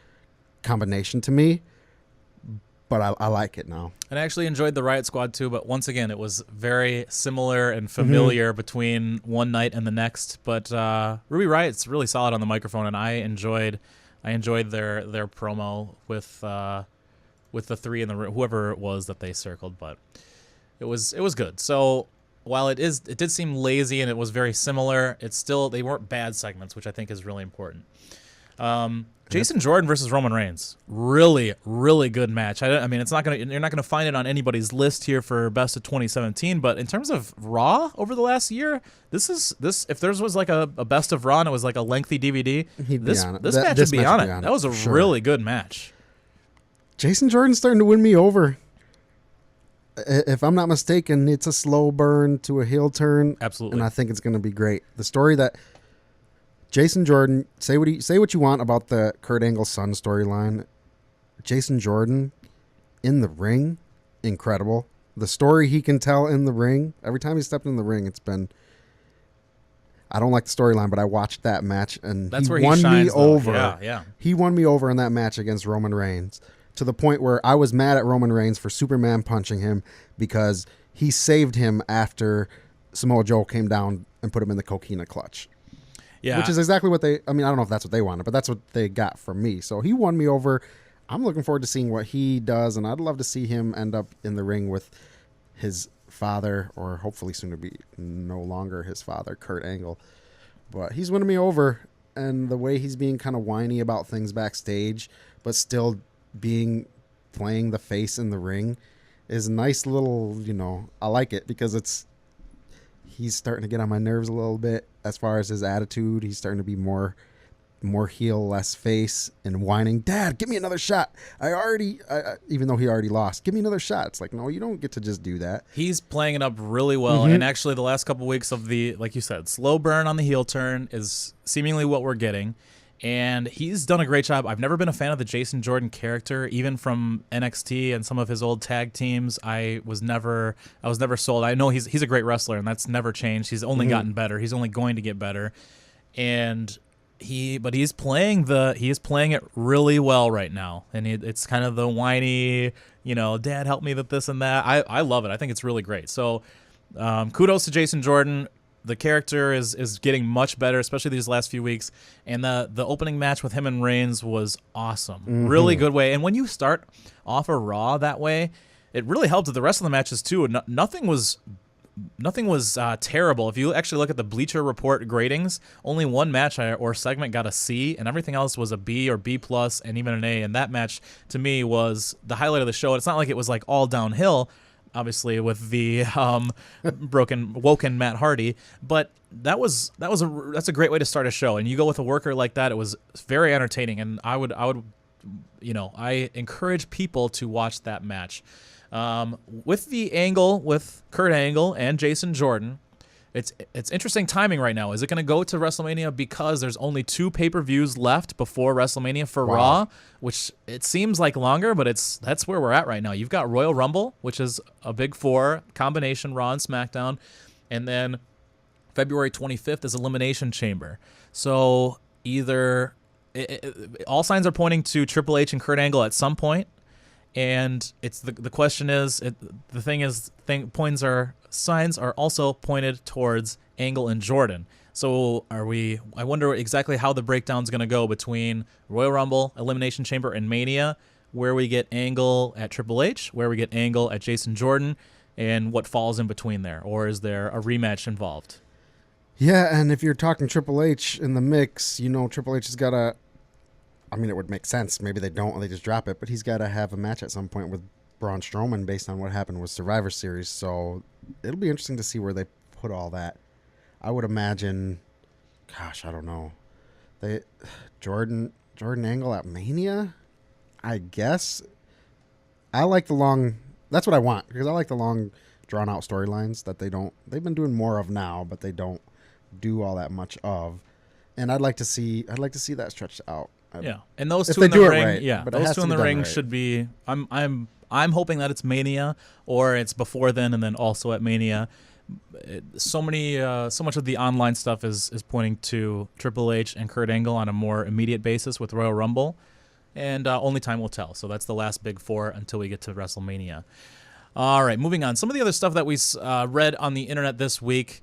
combination to me, but I like it now.
And I actually enjoyed the Riot Squad too, but once again, it was very similar and familiar between one night and the next. But Ruby Riot's really solid on the microphone, and I enjoyed their promo with the three in the room, whoever it was that they circled, but it was good. So while it did seem lazy and it was very similar, they weren't bad segments, which I think is really important. Jason Jordan versus Roman Reigns, really, really good match. I mean, you're not gonna find it on anybody's list here for best of 2017, but in terms of Raw over the last year, if there was like a best of Raw and it was like a lengthy DVD, this match would be on it. That was a really good match.
Jason Jordan's starting to win me over. If I'm not mistaken, it's a slow burn to a heel turn.
Absolutely.
And I think it's going to be great. The story that Jason Jordan, say what you want about the Kurt Angle son storyline. Jason Jordan in the ring, incredible. The story he can tell in the ring, every time he stepped in the ring, it's been, I don't like the storyline, but I watched that match and
that's
he
where
won
he shines,
me over.
Yeah.
He won me over in that match against Roman Reigns, to the point where I was mad at Roman Reigns for Superman punching him because he saved him after Samoa Joe came down and put him in the coquina clutch. Yeah. Which is exactly what I don't know if that's what they wanted, but that's what they got from me. So he won me over. I'm looking forward to seeing what he does, and I'd love to see him end up in the ring with his father, or hopefully soon to be no longer his father, Kurt Angle. But he's winning me over, and the way he's being kind of whiny about things backstage, but still playing the face in the ring is a nice little, I like it because he's starting to get on my nerves a little bit as far as his attitude. He's starting to be more heel, less face, and whining, "Dad, give me another shot. Even though he already lost, give me another shot." It's like, no, you don't get to just do that.
He's playing it up really well. And actually the last couple weeks of the, like you said, slow burn on the heel turn is seemingly what we're getting. And he's done a great job. I've never been a fan of the Jason Jordan character, even from NXT and some of his old tag teams. I was never sold. I know he's a great wrestler, and that's never changed. He's only gotten better. He's only going to get better. And he's playing it really well right now. And it's kind of the whiny, "Dad, help me with this and that." I love it. I think it's really great. So kudos to Jason Jordan. The character is getting much better, especially these last few weeks. And the opening match with him and Reigns was awesome. Really good way. And when you start off a Raw that way, it really helped with the rest of the matches too. Nothing was terrible. If you actually look at the Bleacher Report gradings, only one match or segment got a C, and everything else was a B or B plus, and even an A. And that match to me was the highlight of the show. It's not like it was like all downhill, obviously, with the Woken Matt Hardy, but that's a great way to start a show. And you go with a worker like that, it was very entertaining, and I encourage people to watch that match. With the angle with Kurt Angle and Jason Jordan, it's interesting timing right now. Is it going to go to WrestleMania because there's only 2 pay-per-views left before WrestleMania for Raw, which it seems like longer, but that's where we're at right now. You've got Royal Rumble, which is a big 4 combination, Raw and SmackDown, and then February 25th is Elimination Chamber. So either all signs are pointing to Triple H and Kurt Angle at some point, And it's the question is, signs are also pointed towards Angle and Jordan. So I wonder exactly how the breakdown's going to go between Royal Rumble, Elimination Chamber, and Mania, where we get Angle at Triple H, where we get Angle at Jason Jordan, and what falls in between there. Or is there a rematch involved?
Yeah, and if you're talking Triple H in the mix, Triple H has got to, it would make sense. Maybe they don't and they just drop it, but he's got to have a match at some point with Braun Strowman based on what happened with Survivor Series. So it'll be interesting to see where they put all that. I would imagine, I don't know. Jordan Angle at Mania, I guess. I like that's what I want, because I like the long drawn out storylines that they've been doing more of now, but they don't do all that much of. And I'd like to see that stretched out.
And those two in the ring,
right, but
those two in the ring should be. I'm hoping that it's Mania, or it's before then, and then also at Mania. So much of the online stuff is pointing to Triple H and Kurt Angle on a more immediate basis with Royal Rumble, and only time will tell. So that's the last big four until we get to WrestleMania. All right, moving on. Some of the other stuff that we read on the internet this week: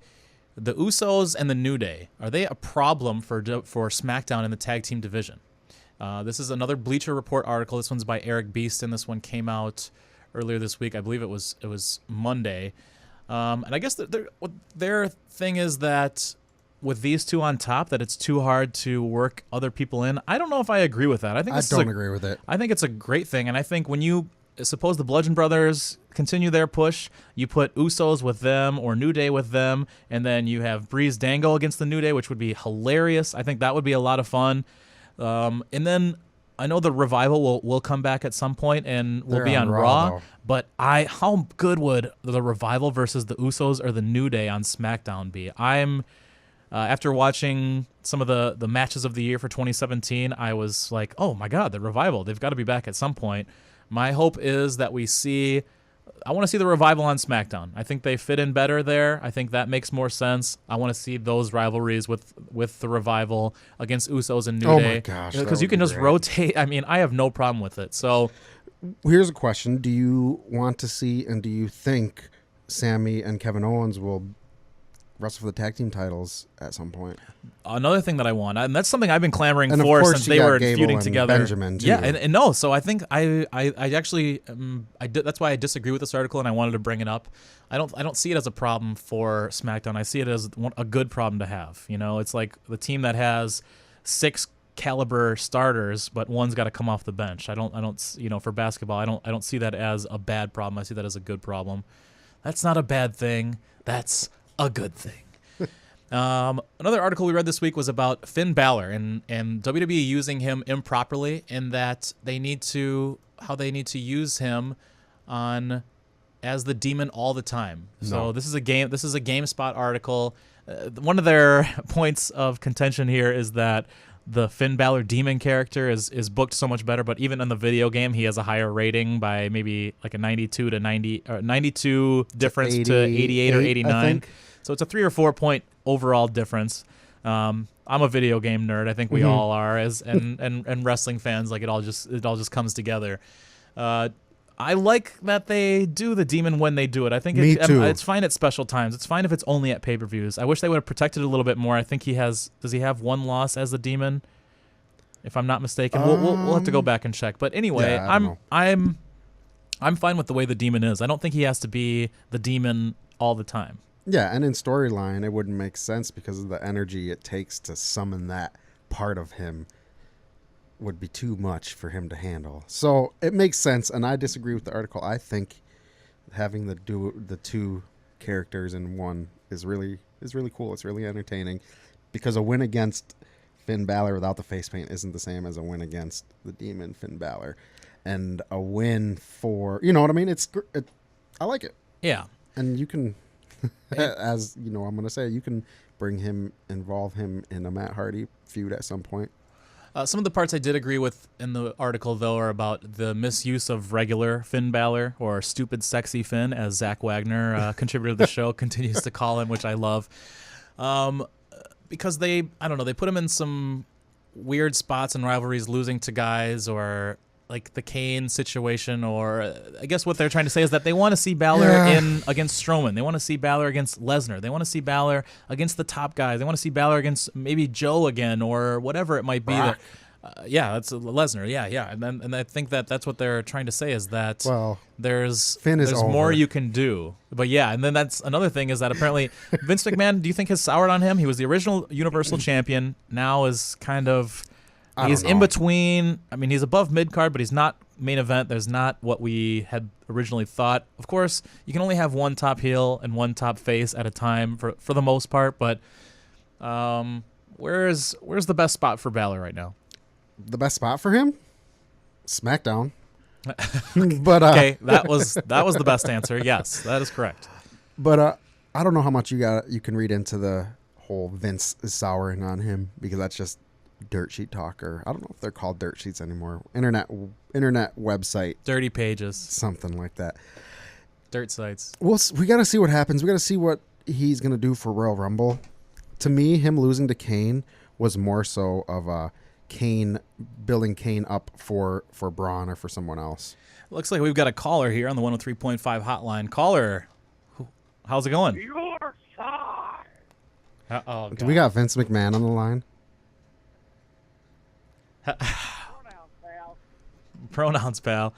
the Usos and the New Day, are they a problem for SmackDown in the tag team division? This is another Bleacher Report article. This one's by Eric Beeston. This one came out earlier this week. I believe it was Monday. And I guess their thing is that with these two on top, that it's too hard to work other people in. I don't know if I agree with that. I don't
agree with it.
I think it's a great thing, and I think when you suppose the Bludgeon Brothers continue their push, you put Usos with them or New Day with them, and then you have Breeze Dangle against the New Day, which would be hilarious. I think that would be a lot of fun. And then I know the Revival will come back at some point and will be on Raw, but how good would the Revival versus the Usos or the New Day on SmackDown be? I'm after watching some of the matches of the year for 2017, I was like, oh my God, the Revival, they've got to be back at some point. My hope is that I want to see the Revival on SmackDown. I think they fit in better there. I think that makes more sense. I want to see those rivalries with the Revival against Usos and New Day.
Oh my gosh.
Because you can just rotate. I have no problem with it. So
here's a question. Do you want to see, and do you think Sammy and Kevin Owens will wrestle for the tag team titles at some point?
Another thing that I want, and that's something I've been clamoring for since they were feuding together.
Benjamin, too.
Yeah, and no, so I think I actually that's why I disagree with this article, and I wanted to bring it up. I don't see it as a problem for SmackDown. I see it as a good problem to have. It's like the team that has 6 caliber starters, but one's got to come off the bench. I don't for basketball, I don't see that as a bad problem. I see that as a good problem. That's not a bad thing. That's a good thing. Another article we read this week was about Finn Balor and WWE using him improperly, in that they need to use him as the demon all the time. No. So this is a GameSpot article. One of their points of contention here is that the Finn Balor demon character is booked so much better, but even in the video game, he has a higher rating by maybe like a 92 difference to 88 or 89. So it's a 3 or 4 point overall difference. I'm a video game nerd. I think we all are, and wrestling fans. Like it all just comes together. I like that they do the demon when they do it. I think it's fine at special times. It's fine if it's only at pay-per-views. I wish they would have protected it a little bit more. I think does he have one loss as the demon? If I'm not mistaken, we'll have to go back and check. But anyway,
yeah,
I'm fine with the way the demon is. I don't think he has to be the demon all the time.
Yeah, and in storyline, it wouldn't make sense because of the energy it takes to summon that part of him would be too much for him to handle. So it makes sense, and I disagree with the article. I think having the two characters in one is really cool. It's really entertaining, because a win against Finn Balor without the face paint isn't the same as a win against the demon Finn Balor, and a win for, you know what I mean? I like it.
Yeah,
and you can. As you know, I'm going to say you can involve him in a Matt Hardy feud at some point.
Some of the parts I did agree with in the article, though, are about the misuse of regular Finn Balor, or stupid sexy Finn, as Zach Wagner, contributor to the show, continues to call him, which I love. Because they put him in some weird spots and rivalries, losing to guys, or like the Kane situation, or I guess what they're trying to say is that they want to see Balor in against Strowman. They want to see Balor against Lesnar. They want to see Balor against the top guys. They want to see Balor against maybe Joe again or whatever it might be. That, that's Lesnar. Yeah. And I think that's what they're trying to say is that there's more you can do. But yeah, and then that's another thing is that apparently Vince McMahon, do you think has soured on him? He was the original Universal Champion. Now is kind of... He's in between. I mean, he's above mid-card, but he's not main event. There's not what we had originally thought. Of course, you can only have one top heel and one top face at a time for the most part, but where's the best spot for Balor right now?
The best spot for him? SmackDown. But
okay, that was the best answer. Yes, that is correct.
But I don't know how much you can read into the whole Vince is souring on him, because that's just dirt sheet talk, or I don't know if they're called dirt sheets anymore. Internet website.
Dirty pages.
Something like that.
Dirt sites.
We got to see what happens. We got to see what he's going to do for Royal Rumble. To me, him losing to Kane was more so of Kane building Kane up for Braun or for someone else.
Looks like we've got a caller here on the 103.5 hotline. Caller, how's it going?
Your side.
Do we got Vince McMahon on the line?
Pronouns, pal.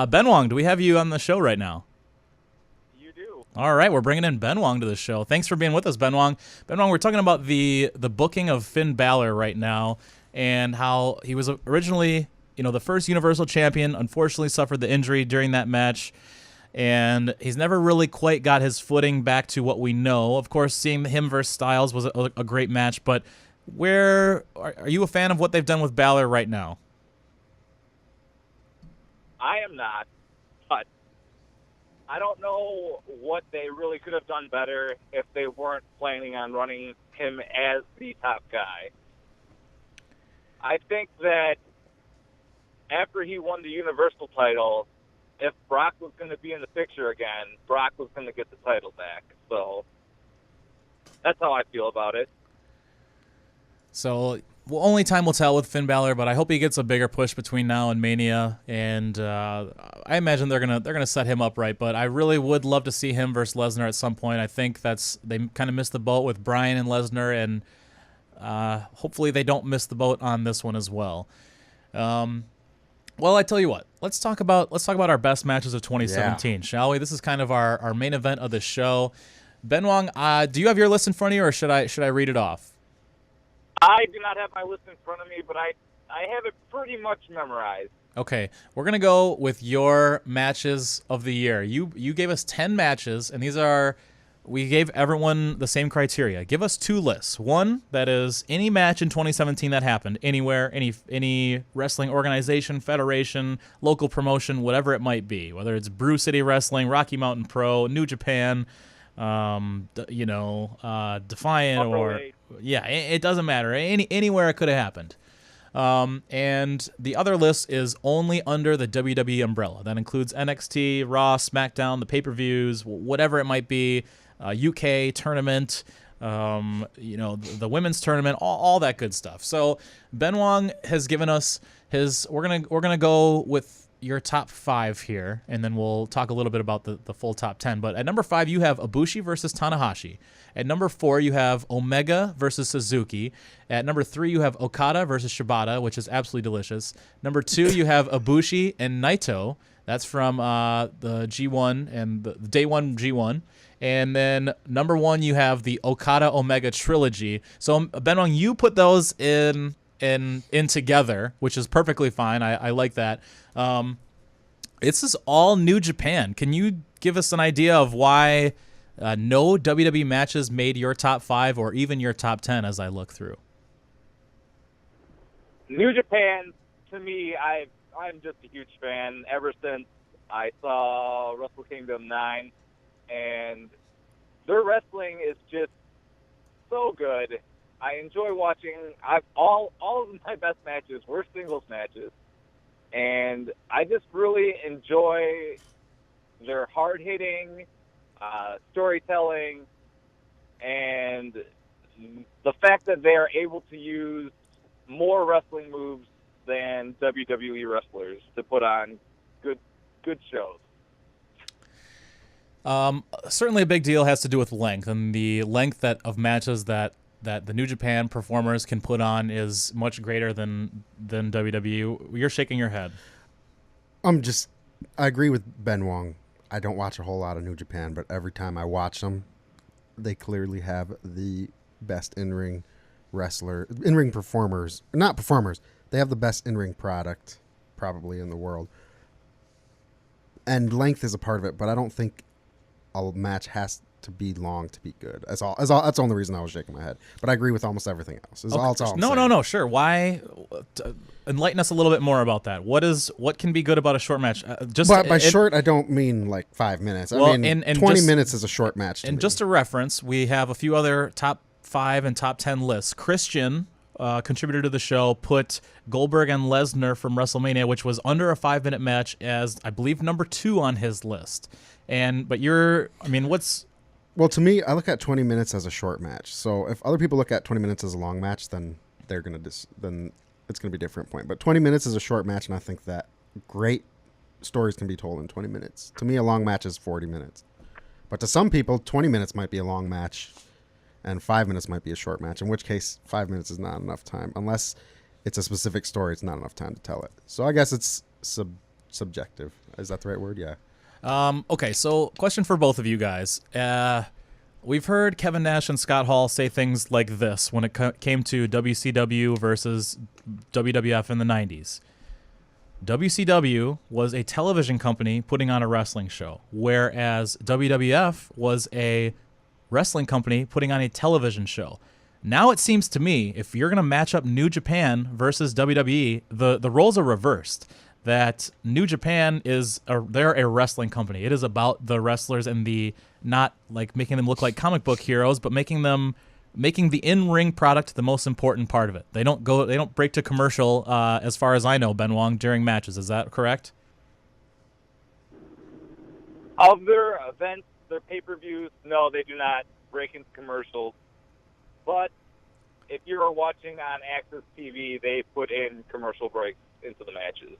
Ben Wong, do we have you on the show right now?
You do.
All right, we're bringing in Ben Wong to the show. Thanks for being with us, Ben Wong. Ben Wong, we're talking about the booking of Finn Balor right now and how he was originally, the first Universal Champion, unfortunately suffered the injury during that match, and he's never really quite got his footing back to what we know. Of course, seeing him versus Styles was a great match, but where are you a fan of what they've done with Balor right now?
I am not, but I don't know what they really could have done better if they weren't planning on running him as the top guy. I think that after he won the Universal title, if Brock was going to be in the picture again, Brock was going to get the title back. So that's how I feel about it.
So only time will tell with Finn Balor, but I hope he gets a bigger push between now and Mania, and I imagine they're gonna set him up right. But I really would love to see him versus Lesnar at some point. I think they kind of missed the boat with Bryan and Lesnar, and hopefully they don't miss the boat on this one as well. Well, I tell you what, let's talk about our best matches of 2017, shall we? This is kind of our main event of the show. Ben Wong, do you have your list in front of you, or should I read it off?
I do not have my list in front of me, but I have it pretty much memorized.
Okay, we're going to go with your matches of the year. You gave us 10 matches, and we gave everyone the same criteria. Give us two lists. One that is any match in 2017 that happened, anywhere, any wrestling organization, federation, local promotion, whatever it might be, whether it's Brew City Wrestling, Rocky Mountain Pro, New Japan, Defiant, or it doesn't matter. Anywhere it could have happened. And the other list is only under the WWE umbrella. That includes NXT, Raw, SmackDown, the pay-per-views, whatever it might be, UK tournament, the women's tournament, all that good stuff. So Ben Wong has given us his. We're gonna go with your top 5 here, and then we'll talk a little bit about the full top 10. But at number 5, you have Ibushi versus Tanahashi. At number 4, you have Omega versus Suzuki. At number 3, you have Okada versus Shibata, which is absolutely delicious. Number 2, you have Ibushi and Naito. That's from the G1 and the Day 1 G1. And then number 1, you have the Okada Omega trilogy. So Ben Wong, you put those in together, which is perfectly fine. I like that. This is all New Japan. Can you give us an idea of why no WWE matches made your top 5 or even your top 10 as I look through?
New Japan, to me, I'm just a huge fan ever since I saw Wrestle Kingdom 9, and their wrestling is just so good. I enjoy watching. All of my best matches were singles matches, and I just really enjoy their hard-hitting storytelling, and the fact that they are able to use more wrestling moves than WWE wrestlers to put on good shows.
Certainly a big deal has to do with length, and the length of matches that the New Japan performers can put on is much greater than WWE. You're shaking your head.
I agree with Ben Wong. I don't watch a whole lot of New Japan, but every time I watch them, they clearly have the best in-ring performers. Not performers. They have the best in-ring product probably in the world. And length is a part of it, but I don't think a match has to be long to be good. That's all. That's the only reason I was shaking my head. But I agree with almost everything else.
No. Sure. Why? Enlighten us a little bit more about that. What can be good about a short match?
Short, I don't mean like 5 minutes. I mean, 20 minutes is a short match to me.
Just a reference, we have a few other top 5 and top 10 lists. Christian, contributor to the show, put Goldberg and Lesnar from WrestleMania, which was under a 5-minute match, as I believe number 2 on his list.
Well, to me, I look at 20 minutes as a short match. So if other people look at 20 minutes as a long match, then then it's going to be a different point. But 20 minutes is a short match, and I think that great stories can be told in 20 minutes. To me, a long match is 40 minutes. But to some people, 20 minutes might be a long match, and 5 minutes might be a short match, in which case 5 minutes is not enough time. Unless it's a specific story, it's not enough time to tell it. So I guess it's subjective. Is that the right word? Yeah.
Okay, so question for both of you guys. We've heard Kevin Nash and Scott Hall say things like this when it came to WCW versus WWF in the 90s. WCW was a television company putting on a wrestling show, whereas WWF was a wrestling company putting on a television show. Now it seems to me, if you're going to match up New Japan versus WWE, the roles are reversed. That New Japan they're a wrestling company. It is about the wrestlers and not like making them look like comic book heroes, but making the in-ring product the most important part of it. They don't break to commercial, as far as I know, Ben Wong, during matches. Is that correct?
Of their events, their pay-per-views, no, they do not break into commercials. But if you're watching on Access TV, they put in commercial breaks into the matches.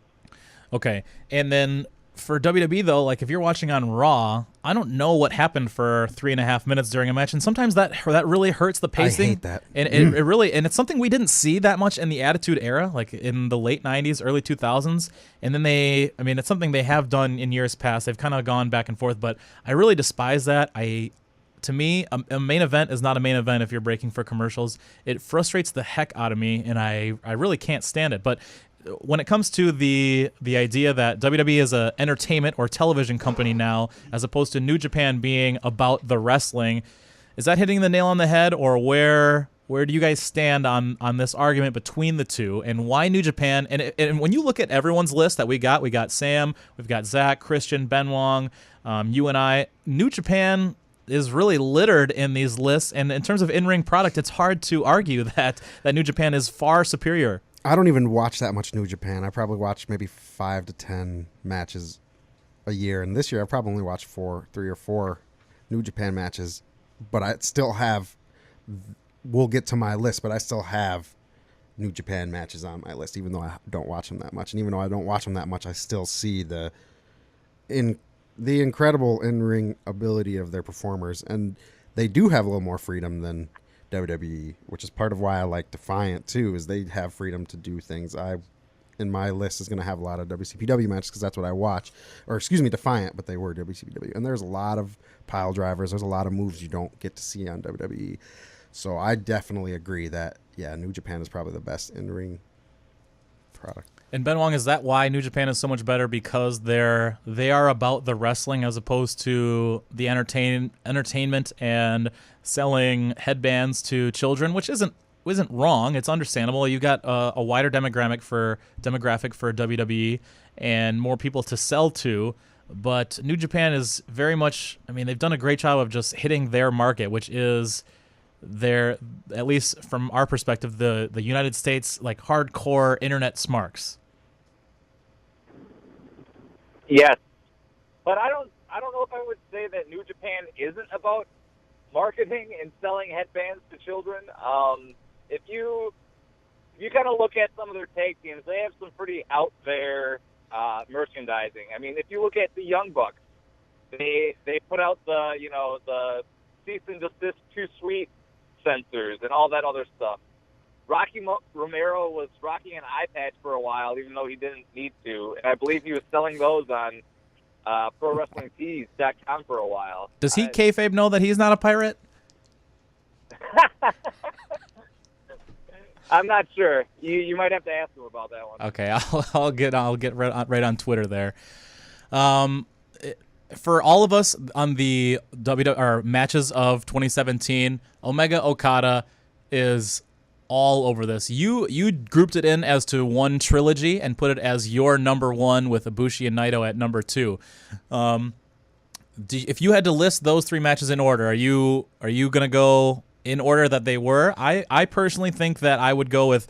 Okay, and then for WWE though, like if you're watching on Raw, I don't know what happened for 3.5 minutes during a match, and sometimes that really hurts the pacing.
I hate that,
and it really, and it's something we didn't see that much in the Attitude Era, like in the late '90s, early 2000s, and then it's something they have done in years past. They've kind of gone back and forth, but I really despise that. To me, a main event is not a main event if you're breaking for commercials. It frustrates the heck out of me, and I really can't stand it. But when it comes to the idea that WWE is a entertainment or television company now, as opposed to New Japan being about the wrestling, is that hitting the nail on the head, or where do you guys stand on this argument between the two, and why New Japan? And when you look at everyone's list that we got Sam, we've got Zach, Christian, Ben Wong, you and I. New Japan is really littered in these lists, and in terms of in-ring product, it's hard to argue that New Japan is far superior.
I don't even watch that much New Japan. I probably watch maybe 5 to 10 matches a year. And this year I probably only watched 3 or 4 New Japan matches. But I still have, we'll get to my list, but I still have New Japan matches on my list, even though I don't watch them that much. And even though I don't watch them that much, I still see the incredible in-ring ability of their performers. And they do have a little more freedom than WWE, which is part of why I like Defiant too, is they have freedom to do things. In my list is going to have a lot of WCPW matches because that's what I watch, or excuse me, Defiant, but they were WCPW. And there's a lot of pile drivers. There's a lot of moves you don't get to see on WWE. So I definitely agree that, yeah, New Japan is probably the best in-ring product.
And Ben Wong, is that why New Japan is so much better? Because they are about the wrestling as opposed to the entertainment and selling headbands to children, which isn't wrong. It's understandable. You got a wider demographic for WWE and more people to sell to. But New Japan is very much, they've done a great job of just hitting their market, which is their, at least from our perspective, the United States, like hardcore internet smarks.
Yes, but I don't know if I would say that New Japan isn't about marketing and selling headbands to children. If you if you kind of look at some of their tag teams, they have some pretty out there merchandising. I mean, if you look at the Young Bucks, they put out the cease and desist too sweet sensors and all that other stuff. Rocky Romero was rocking an eye patch for a while, even though he didn't need to, and I believe he was selling those on ProWrestlingTees.com for a while.
Does he kayfabe know that he's not a pirate?
I'm not sure. You might have to ask him about that one.
Okay, I'll get right on Twitter there. For all of us on the matches of 2017, Omega Okada is all over this. You grouped it in as to one trilogy and put it as your number one with Ibushi and Naito at number 2. If you had to list those 3 matches in order, are you gonna go in order that they were? I personally think that I would go with,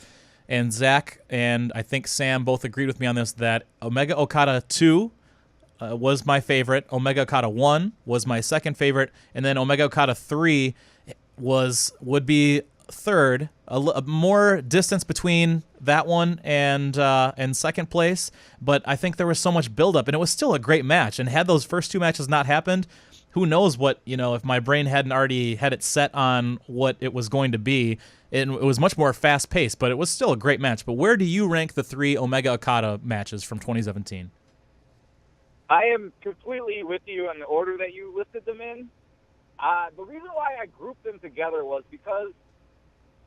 and Zach and I think Sam both agreed with me on this, that Omega Okada 2 was my favorite, Omega Okada 1 was my second favorite, and then Omega Okada 3 would be third. A more distance between that one and second place, but I think there was so much buildup, and it was still a great match. And had those first 2 matches not happened, who knows what, if my brain hadn't already had it set on what it was going to be. It was much more fast-paced, but it was still a great match. But where do you rank the 3 Omega Okada matches from 2017?
I am completely with you in the order that you listed them in. The reason why I grouped them together was because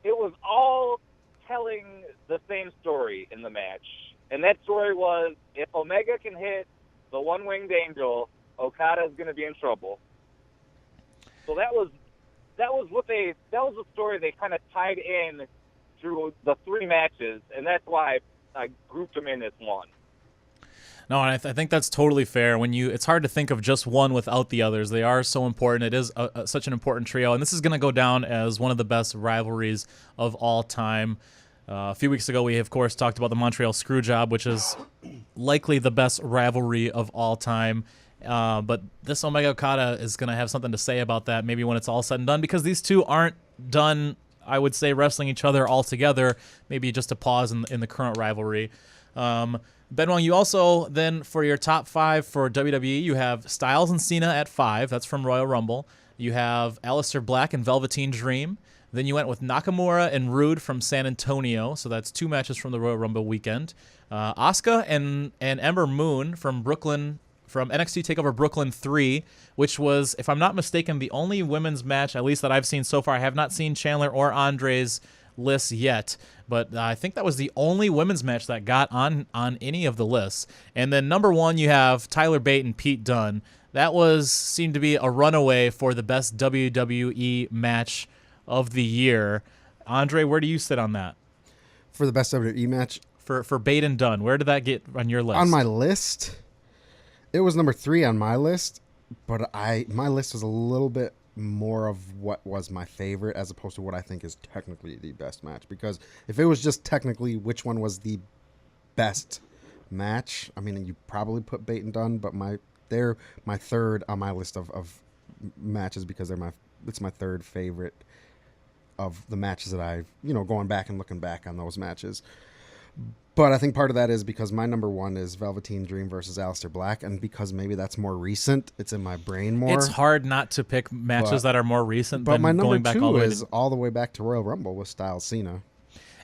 it was all telling the same story in the match. And that story was, if Omega can hit the one-winged angel, Okada's going to be in trouble. So that was a story they kind of tied in through the 3 matches, and that's why I grouped them in as one.
No, and I think that's totally fair. It's hard to think of just one without the others. They are so important. It is such an important trio, and this is going to go down as one of the best rivalries of all time. A few weeks ago, we, of course, talked about the Montreal Screwjob, which is likely the best rivalry of all time. But this Omega Okada is going to have something to say about that maybe when it's all said and done, because these two aren't done, I would say, wrestling each other all together, maybe just a pause in the current rivalry. Ben Wong, you also then, for your top 5 for WWE, you have Styles and Cena at 5. That's from Royal Rumble. You have Aleister Black and Velveteen Dream. Then you went with Nakamura and Rude from San Antonio. So that's 2 matches from the Royal Rumble weekend. Asuka and Ember Moon from Brooklyn, from NXT TakeOver Brooklyn 3, which was, if I'm not mistaken, the only women's match, at least that I've seen so far. I have not seen Chandler or Andre's lists yet, but I think that was the only women's match that got on any of the lists. And then number 1, you have Tyler Bate and Pete Dunne. That seemed to be a runaway for the best WWE match of the year. Andre, where do you sit on that?
For the best WWE match?
For Bate and Dunne, where did that get on your list?
On my list, it was number 3 on my list, but my list was a little bit more of what was my favorite as opposed to what I think is technically the best match. Because if it was just technically which one was the best match, I mean, you probably put Bate and Dunne, but they're my third on my list of matches because it's my third favorite of the matches that I've, going back and looking back on those matches. But I think part of that is because my number 1 is Velveteen Dream versus Aleister Black, and because maybe that's more recent, it's in my brain more.
It's hard not to pick matches that are more recent.
But
than
my number
going back
2
all the way
is all the way back to Royal Rumble with Styles Cena.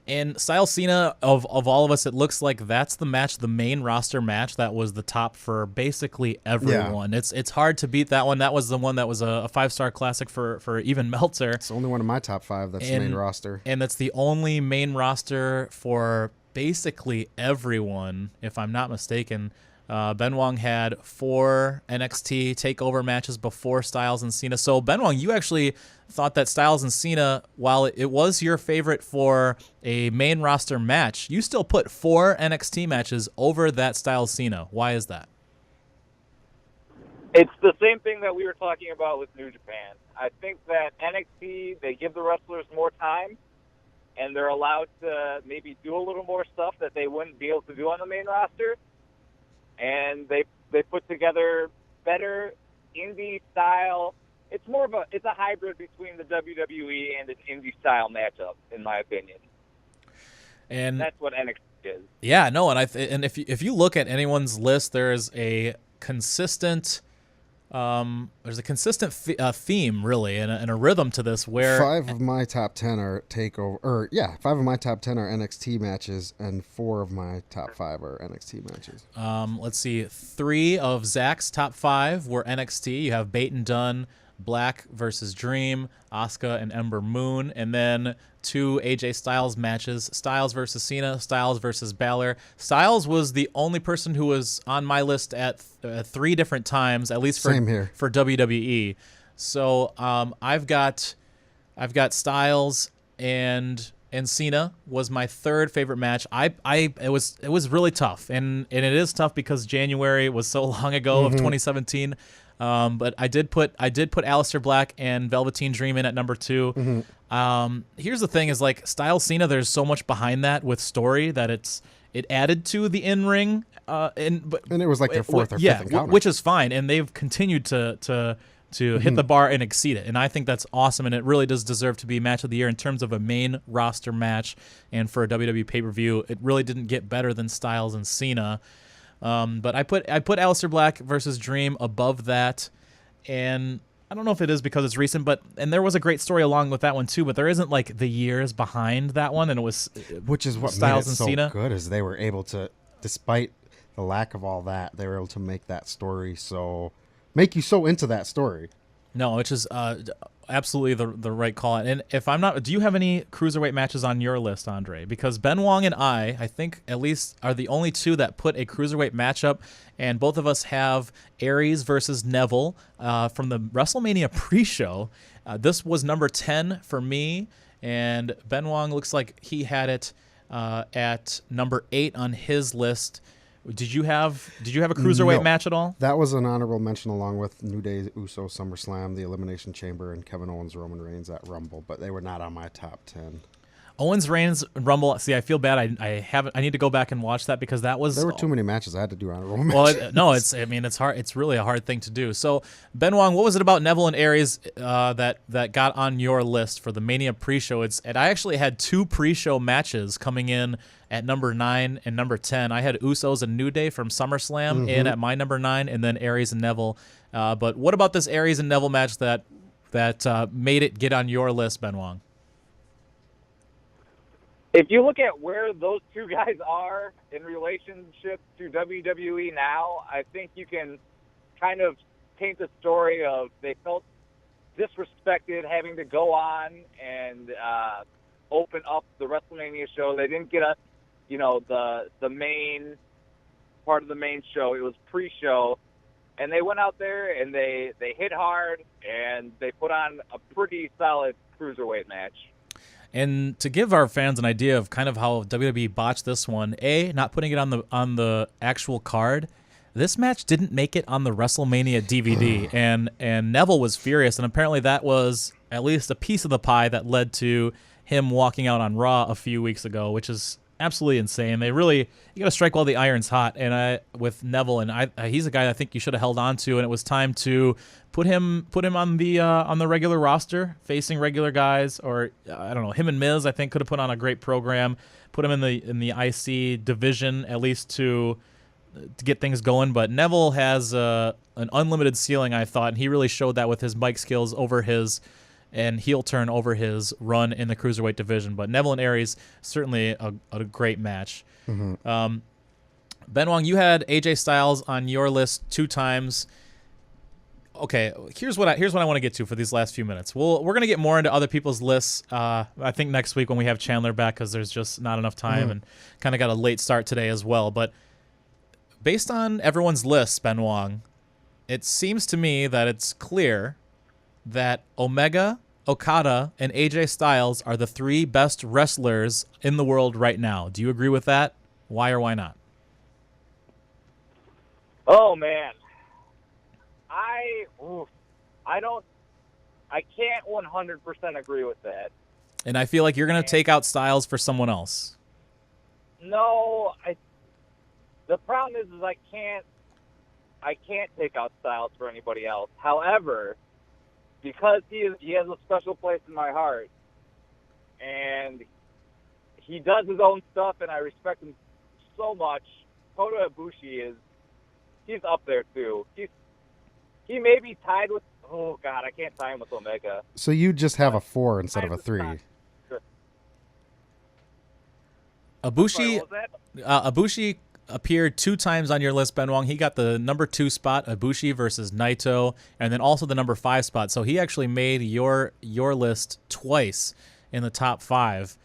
And Styles Cena, of all of us, it looks like that's the match, the main roster match that was the top for basically everyone. Yeah. It's hard to beat that one. That was the one that was a 5-star classic for even Meltzer.
It's the only one in my top 5 that's the main roster.
And that's the only main roster for basically everyone, if I'm not mistaken. Ben Wong had 4 NXT TakeOver matches before Styles and Cena. So, Ben Wong, you actually thought that Styles and Cena, while it was your favorite for a main roster match, you still put 4 NXT matches over that Styles Cena. Why is that?
It's the same thing that we were talking about with New Japan. I think that NXT, they give the wrestlers more time, and they're allowed to maybe do a little more stuff that they wouldn't be able to do on the main roster. And they put together better indie style. It's a hybrid between the WWE and an indie style matchup, in my opinion.
And
that's what NXT is.
Yeah, no, and if you look at anyone's list, there's a consistent theme really and a rhythm to this where
5 of my top 10 are takeover, or 5 of my top 10 are NXT matches, and 4 of my top 5 are NXT matches.
Let's see, 3 of Zach's top 5 were NXT. You have Bate and Dunn, Black versus Dream, Asuka and Ember Moon, and then 2 AJ Styles matches, Styles versus Cena, Styles versus Balor. Styles was the only person who was on my list at 3 different times, at least for WWE. So I've got Styles and Cena was my 3rd favorite match. It was really tough, and it is tough because January was so long ago of 2017. But I did put Aleister Black and Velveteen Dream in at number 2. Here's the thing: is like Styles Cena. There's so much behind that with story that it added to the in ring. And
it was like their 4th or 5th encounter,
which is fine, and they've continued to hit the bar and exceed it, and I think that's awesome, and it really does deserve to be match of the year in terms of a main roster match, and for a WWE pay-per-view, it really didn't get better than Styles and Cena. But I put Aleister Black versus Dream above that, and I don't know if it is because it's recent, and there was a great story along with that one too, but there isn't like the years behind that one, and it was
which is what
Styles
made it
and
so
Cena.
good, is they were able to, despite the lack of all that, they were able to make that story make you so into that story.
No, which is absolutely the right call. And if I'm not, do you have any cruiserweight matches on your list, Andre? Because Ben Wong and I think at least are the only 2 that put a cruiserweight matchup, and both of us have Aries versus Neville from the WrestleMania pre-show. This was number 10 for me, and Ben Wong looks like he had it at number 8 on his list. Did you have a cruiserweight match at all?
That was an honorable mention, along with New Day, Uso, SummerSlam, the Elimination Chamber, and Kevin Owens, Roman Reigns at Rumble, but they were not on my top 10.
Owens, Reigns, Rumble. See, I feel bad. I need to go back and watch that because that was.
There were too many matches. I had to do honorable matches.
Well, no, it's hard. It's really a hard thing to do. So, Ben Wong, what was it about Neville and Aries that got on your list for the Mania pre-show? And I actually had 2 pre-show matches coming in at number 9 and number 10. I had Usos and New Day from SummerSlam in at my number 9, and then Aries and Neville. But what about this Aries and Neville match that made it get on your list, Ben Wong?
If you look at where those 2 guys are in relationship to WWE now, I think you can kind of paint the story of they felt disrespected having to go on and open up the WrestleMania show. They didn't get the main part of the main show. It was pre-show, and they went out there and they hit hard, and they put on a pretty solid cruiserweight match.
And to give our fans an idea of kind of how WWE botched this one, not putting it on the actual card, this match didn't make it on the WrestleMania DVD, and Neville was furious, and apparently that was at least a piece of the pie that led to him walking out on Raw a few weeks ago, which is absolutely insane. You got to strike while the iron's hot, and with Neville, and he's a guy I think you should have held on to, and it was time to put him on the regular roster, facing regular guys, or I don't know, him and Miz I think could have put on a great program, put him in the IC division at least to get things going. But Neville has an unlimited ceiling, I thought, and he really showed that with his mic skills and heel turn over his run in the cruiserweight division. But Neville and Aries, certainly a great match. Ben Wong, you had AJ Styles on your list 2 times. Okay, here's what I want to get to for these last few minutes. We're going to get more into other people's lists, I think, next week when we have Chandler back, because there's just not enough time and kind of got a late start today as well. But based on everyone's lists, Ben Wong, it seems to me that it's clear that Omega, Okada, and AJ Styles are the 3 best wrestlers in the world right now. Do you agree with that? Why or why not?
Oh, man. I can't 100% agree with that.
And I feel like you're going to take out Styles for someone else.
No, the problem is I can't take out Styles for anybody else. However, because he has a special place in my heart, and he does his own stuff, and I respect him so much. Kota Ibushi he's up there too. He may be tied with. Oh God, I can't tie him with Omega.
So you just have a 4 instead of a 3.
Ibushi,
Sorry, what was that?
Ibushi appeared 2 times on your list, Ben Wong. He got the number 2 spot, Ibushi versus Naito, and then also the number 5 spot. So he actually made your list twice in the top 5.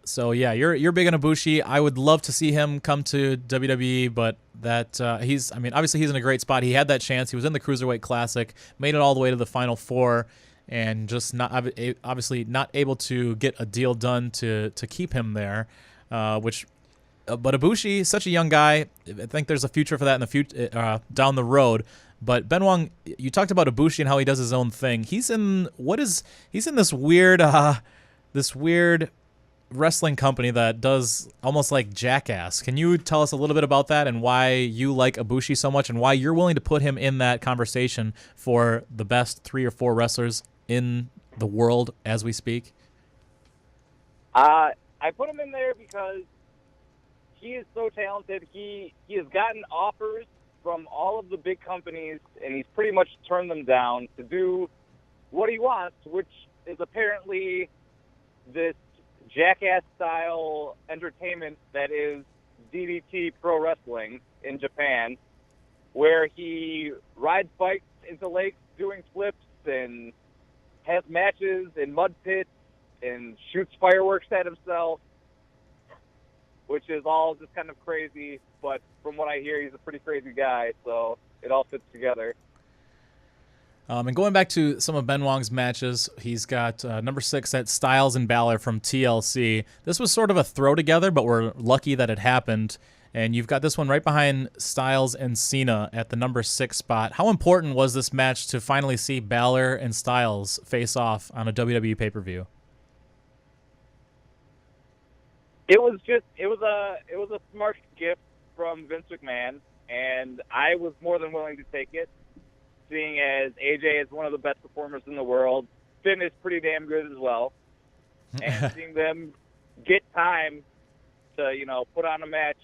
So yeah, you're big on Ibushi. I would love to see him come to WWE, but obviously he's in a great spot. He had that chance. He was in the Cruiserweight Classic, made it all the way to the Final 4, and just obviously not able to get a deal done to keep him there. But Ibushi is such a young guy. I think there's a future for that in the future down the road. But Ben Wong, you talked about Ibushi and how he does his own thing. He's in this weird wrestling company that does almost like Jackass. Can you tell us a little bit about that and why you like Ibushi so much and why you're willing to put him in that conversation for the best 3 or 4 wrestlers in the world as we speak?
I put him in there because he is so talented. He has gotten offers from all of the big companies, and he's pretty much turned them down to do what he wants, which is apparently this Jackass-style entertainment that is DDT Pro Wrestling in Japan, where he rides bikes into lakes doing flips and has matches in mud pits and shoots fireworks at himself, which is all just kind of crazy. But from what I hear, he's a pretty crazy guy, so it all fits together.
And going back to some of Ben Wong's matches, he's got number 6 at Styles and Balor from TLC. This was sort of a throw together, but we're lucky that it happened. And you've got this one right behind Styles and Cena at the number 6 spot. How important was this match to finally see Balor and Styles face off on a WWE pay-per-view?
It was a smart gift from Vince McMahon, and I was more than willing to take it, seeing as AJ is one of the best performers in the world. Finn is pretty damn good as well. And seeing them get time to, put on a match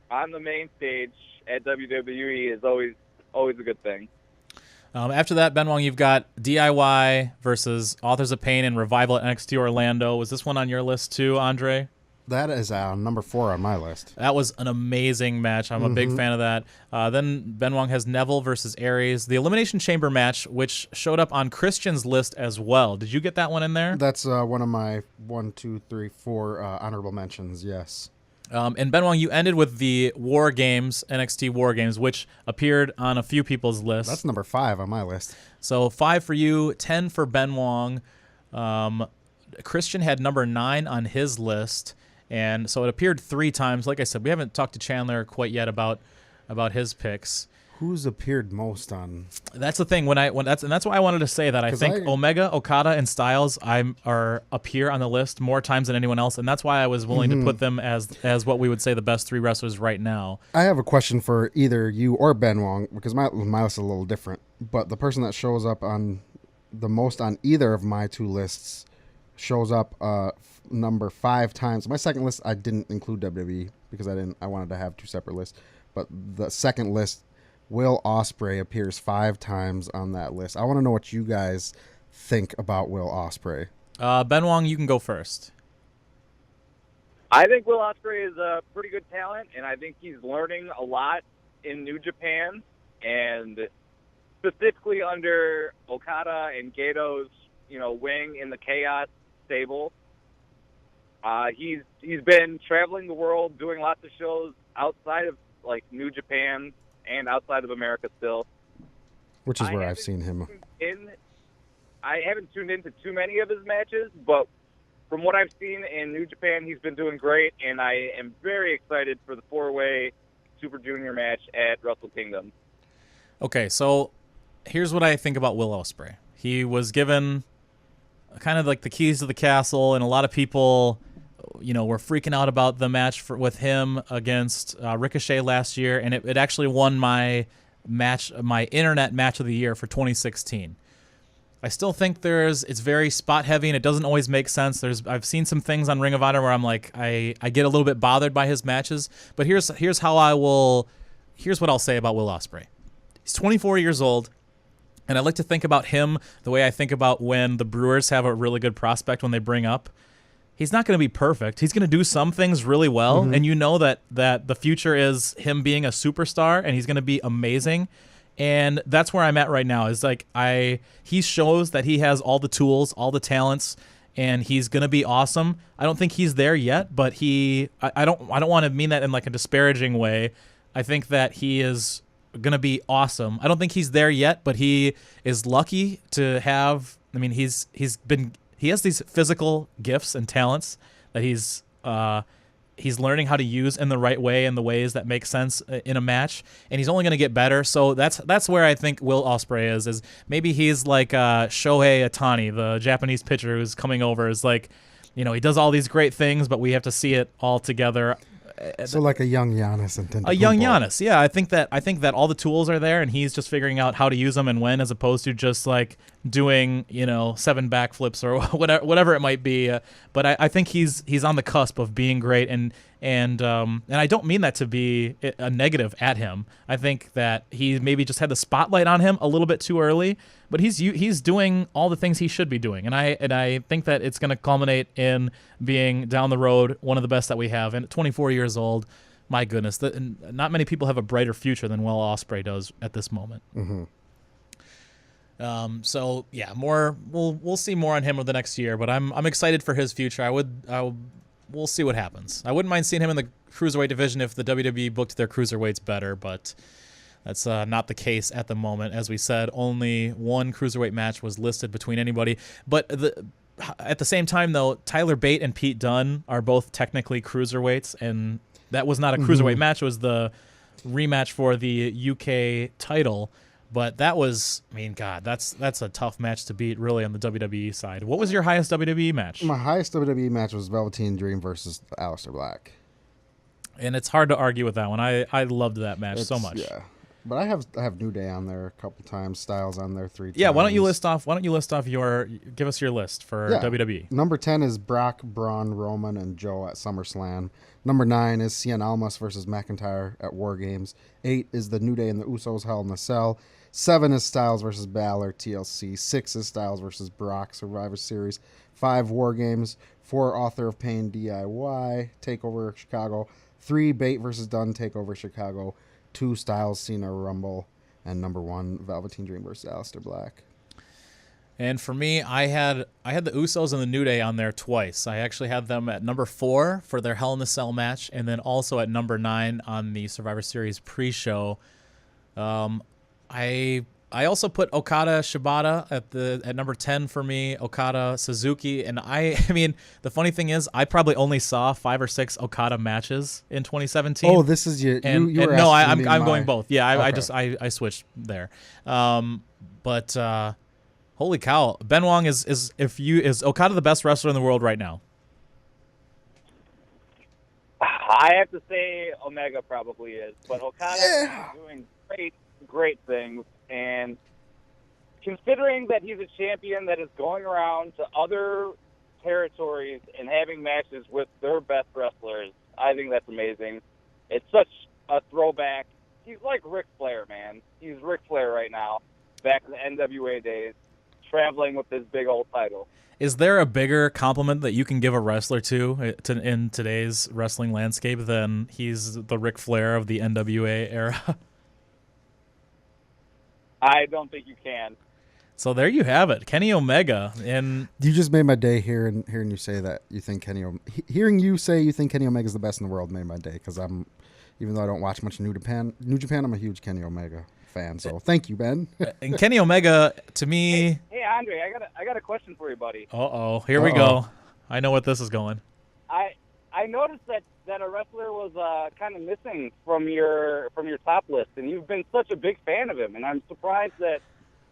on the main stage at WWE is always a good thing.
After that, Ben Wong, you've got DIY versus Authors of Pain and Revival at NXT Orlando. Was this one on your list too, Andre?
That is number 4 on my list.
That was an amazing match. I'm a big fan of that. Then Ben Wong has Neville versus Aries. The Elimination Chamber match, which showed up on Christian's list as well. Did you get that one in there?
That's one of my 1, 2, 3, 4 honorable mentions, yes.
And Ben Wong, you ended with the War Games, NXT War Games, which appeared on a few people's lists.
That's number 5 on my list.
So 5 for you, 10 for Ben Wong. Christian had number 9 on his list. And so it appeared 3 times. Like I said, we haven't talked to Chandler quite yet about his picks.
Who's appeared most on?
That's the thing. That's why I wanted to say that I think Omega, Okada, and Styles appear on the list more times than anyone else, and that's why I was willing to put them as what we would say the best 3 wrestlers right now.
I have a question for either you or Ben Wong, because my list is a little different. But the person that shows up on the most on either of my 2 lists shows up number 5 times. My second list, I didn't include WWE because I wanted to have 2 separate lists. But the second list, Will Ospreay appears 5 times on that list. I want to know what you guys think about Will Ospreay.
Ben Wong, you can go first.
I think Will Ospreay is a pretty good talent, and I think he's learning a lot in New Japan, and specifically under Okada and Gato's, wing in the Chaos stable. He's been traveling the world, doing lots of shows outside of New Japan and outside of America still.
Which is where I've seen him.
I haven't tuned into too many of his matches, but from what I've seen in New Japan, he's been doing great, and I am very excited for the 4-way Super Junior match at Wrestle Kingdom.
Okay, so here's what I think about Will Ospreay. He was given kind of like the keys to the castle, and a lot of people were freaking out about the match with him against Ricochet last year, and it actually won my internet match of the year for 2016. I still think it's very spot heavy and it doesn't always make sense. I've seen some things on Ring of Honor where I'm like, I get a little bit bothered by his matches. But here's what I'll say about Will Ospreay. He's 24 years old. And I like to think about him the way I think about when the Brewers have a really good prospect when they bring up. He's not going to be perfect. He's going to do some things really well, and you know that the future is him being a superstar, and he's going to be amazing. And that's where I'm at right now. Is like he shows that he has all the tools, all the talents, and he's going to be awesome. I don't think he's there yet, but I don't want to mean that in like a disparaging way. I think that he is going to be awesome. I don't think he's there yet, but he is lucky to have. I mean, he has these physical gifts and talents that he's learning how to use in the right way, in the ways that make sense in a match, and he's only going to get better. So that's where I think Will Ospreay is maybe he's like Shohei Ohtani, the Japanese pitcher who's coming over. Is like, he does all these great things, but we have to see it all together.
So like a young Giannis and
a young Giannis, yeah. I think that all the tools are there, and he's just figuring out how to use them and when, as opposed to just like doing 7 backflips or whatever it might be. But I think he's on the cusp of being great, and I don't mean that to be a negative at him. I think that he maybe just had the spotlight on him a little bit too early, but he's doing all the things he should be doing, and I think that it's going to culminate in being down the road one of the best that we have. And at 24 years old, my goodness, not many people have a brighter future than Will Ospreay does at this moment.
Mm-hmm.
So yeah, we'll see more on him over the next year, but I'm excited for his future. We'll see what happens. I wouldn't mind seeing him in the cruiserweight division if the WWE booked their cruiserweights better, but that's not the case at the moment. As we said, only one cruiserweight match was listed between anybody. But at the same time, though, Tyler Bate and Pete Dunne are both technically cruiserweights, and that was not a cruiserweight match. It was the rematch for the UK title. But that was, God, that's a tough match to beat, really, on the WWE side. What was your highest WWE match?
My highest WWE match was Velveteen Dream versus Aleister Black.
And it's hard to argue with that one. I loved that match so much.
Yeah, but I have New Day on there a couple times, Styles on there 3 times.
Yeah, why don't you list off give us your list for WWE?
Number 10 is Brock, Braun, Roman, and Joe at SummerSlam. Number 9 is Cien Almas versus McIntyre at War Games. 8 is the New Day and the Usos Hell in a Cell. 7 is Styles versus Balor, TLC. 6 is Styles versus Brock, Survivor Series. 5, War Games. 4, Author of Pain, DIY, TakeOver Chicago. 3, Bate versus Dunn, TakeOver Chicago. 2, Styles, Cena, Rumble. And number 1, Velveteen Dream versus Aleister Black.
And for me, I had the Usos and the New Day on there twice. I actually had them at number 4 for their Hell in a Cell match, and then also at number 9 on the Survivor Series pre-show. I also put Okada Shibata at number 10 for me, Okada Suzuki, and I mean the funny thing is I probably only saw 5 or 6 Okada matches in 2017.
Oh, this is you were
no, I'm going both. Yeah, okay. I switched there. But holy cow, Ben Wong is Okada the best wrestler in the world right now?
I have to say Omega probably is, but Okada is doing great things, and considering that he's a champion that is going around to other territories and having matches with their best wrestlers, I think that's amazing. It's such a throwback. He's like Ric Flair, man. He's Ric Flair right now, back in the NWA days, traveling with this big old title.
Is there a bigger compliment that you can give a wrestler in today's wrestling landscape than he's the Ric Flair of the NWA era?
I don't think you can.
So there you have it, Kenny Omega. And
you just made my day hearing you say that you think hearing you say you think Kenny Omega is the best in the world made my day, because even though I don't watch much New Japan, I'm a huge Kenny Omega fan. So thank you, Ben.
And Kenny Omega, to me.
Hey Andre, I got a question for you, buddy.
Here we go. I know what this is going.
I noticed that a wrestler was kind of missing from your top list, and you've been such a big fan of him, and I'm surprised that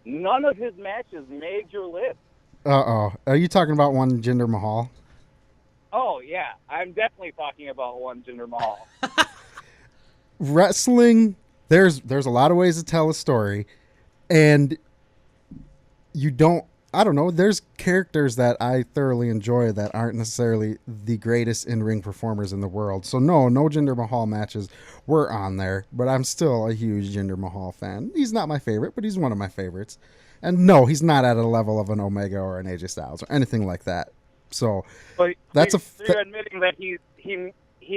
none of his matches made your list.
Are you talking about one Jinder Mahal?
Oh yeah, I'm definitely talking about one Jinder Mahal.
Wrestling, there's a lot of ways to tell a story, and you don't I don't know. There's characters that I thoroughly enjoy that aren't necessarily the greatest in-ring performers in the world. So no Jinder Mahal matches were on there, but I'm still a huge Jinder Mahal fan. He's not my favorite, but he's one of my favorites. And no, he's not at a level of an Omega or an AJ Styles or anything like that. So that's
you're admitting that he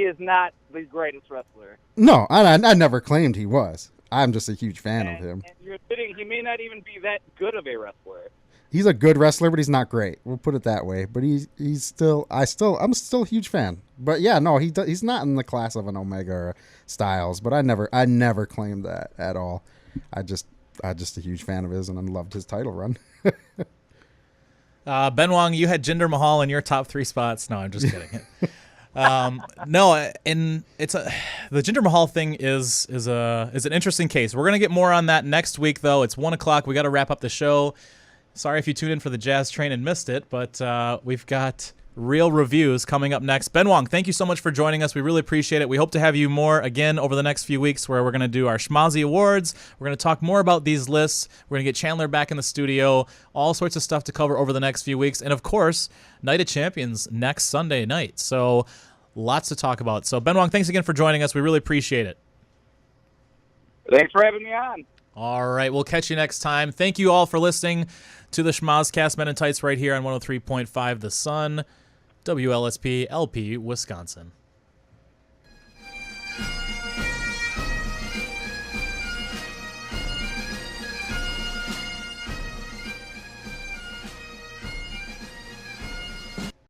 is not the greatest wrestler.
No, I never claimed he was. I'm just a huge fan of him.
And you're admitting he may not even be that good of a wrestler.
He's a good wrestler, but he's not great. We'll put it that way. But I'm still a huge fan. But yeah, no, he's not in the class of an Omega or Styles. But I never claimed that at all. I'm just a huge fan of his, and I loved his title run.
Ben Wong, you had Jinder Mahal in your top 3 spots. No, I'm just kidding. No, and the Jinder Mahal thing is an interesting case. We're gonna get more on that next week, though. It's 1:00. We got to wrap up the show. Sorry if you tuned in for the Jazz Train and missed it, but we've got real reviews coming up next. Ben Wong, thank you so much for joining us. We really appreciate it. We hope to have you more again over the next few weeks, where we're going to do our Schmozzy Awards. We're going to talk more about these lists. We're going to get Chandler back in the studio. All sorts of stuff to cover over the next few weeks. And, of course, Night of Champions next Sunday night. So lots to talk about. So, Ben Wong, thanks again for joining us. We really appreciate it.
Thanks for having me on.
All right, we'll catch you next time. Thank you all for listening to the Schmozcast Men in Tights right here on 103.5 The Sun, WLSP LP, Wisconsin.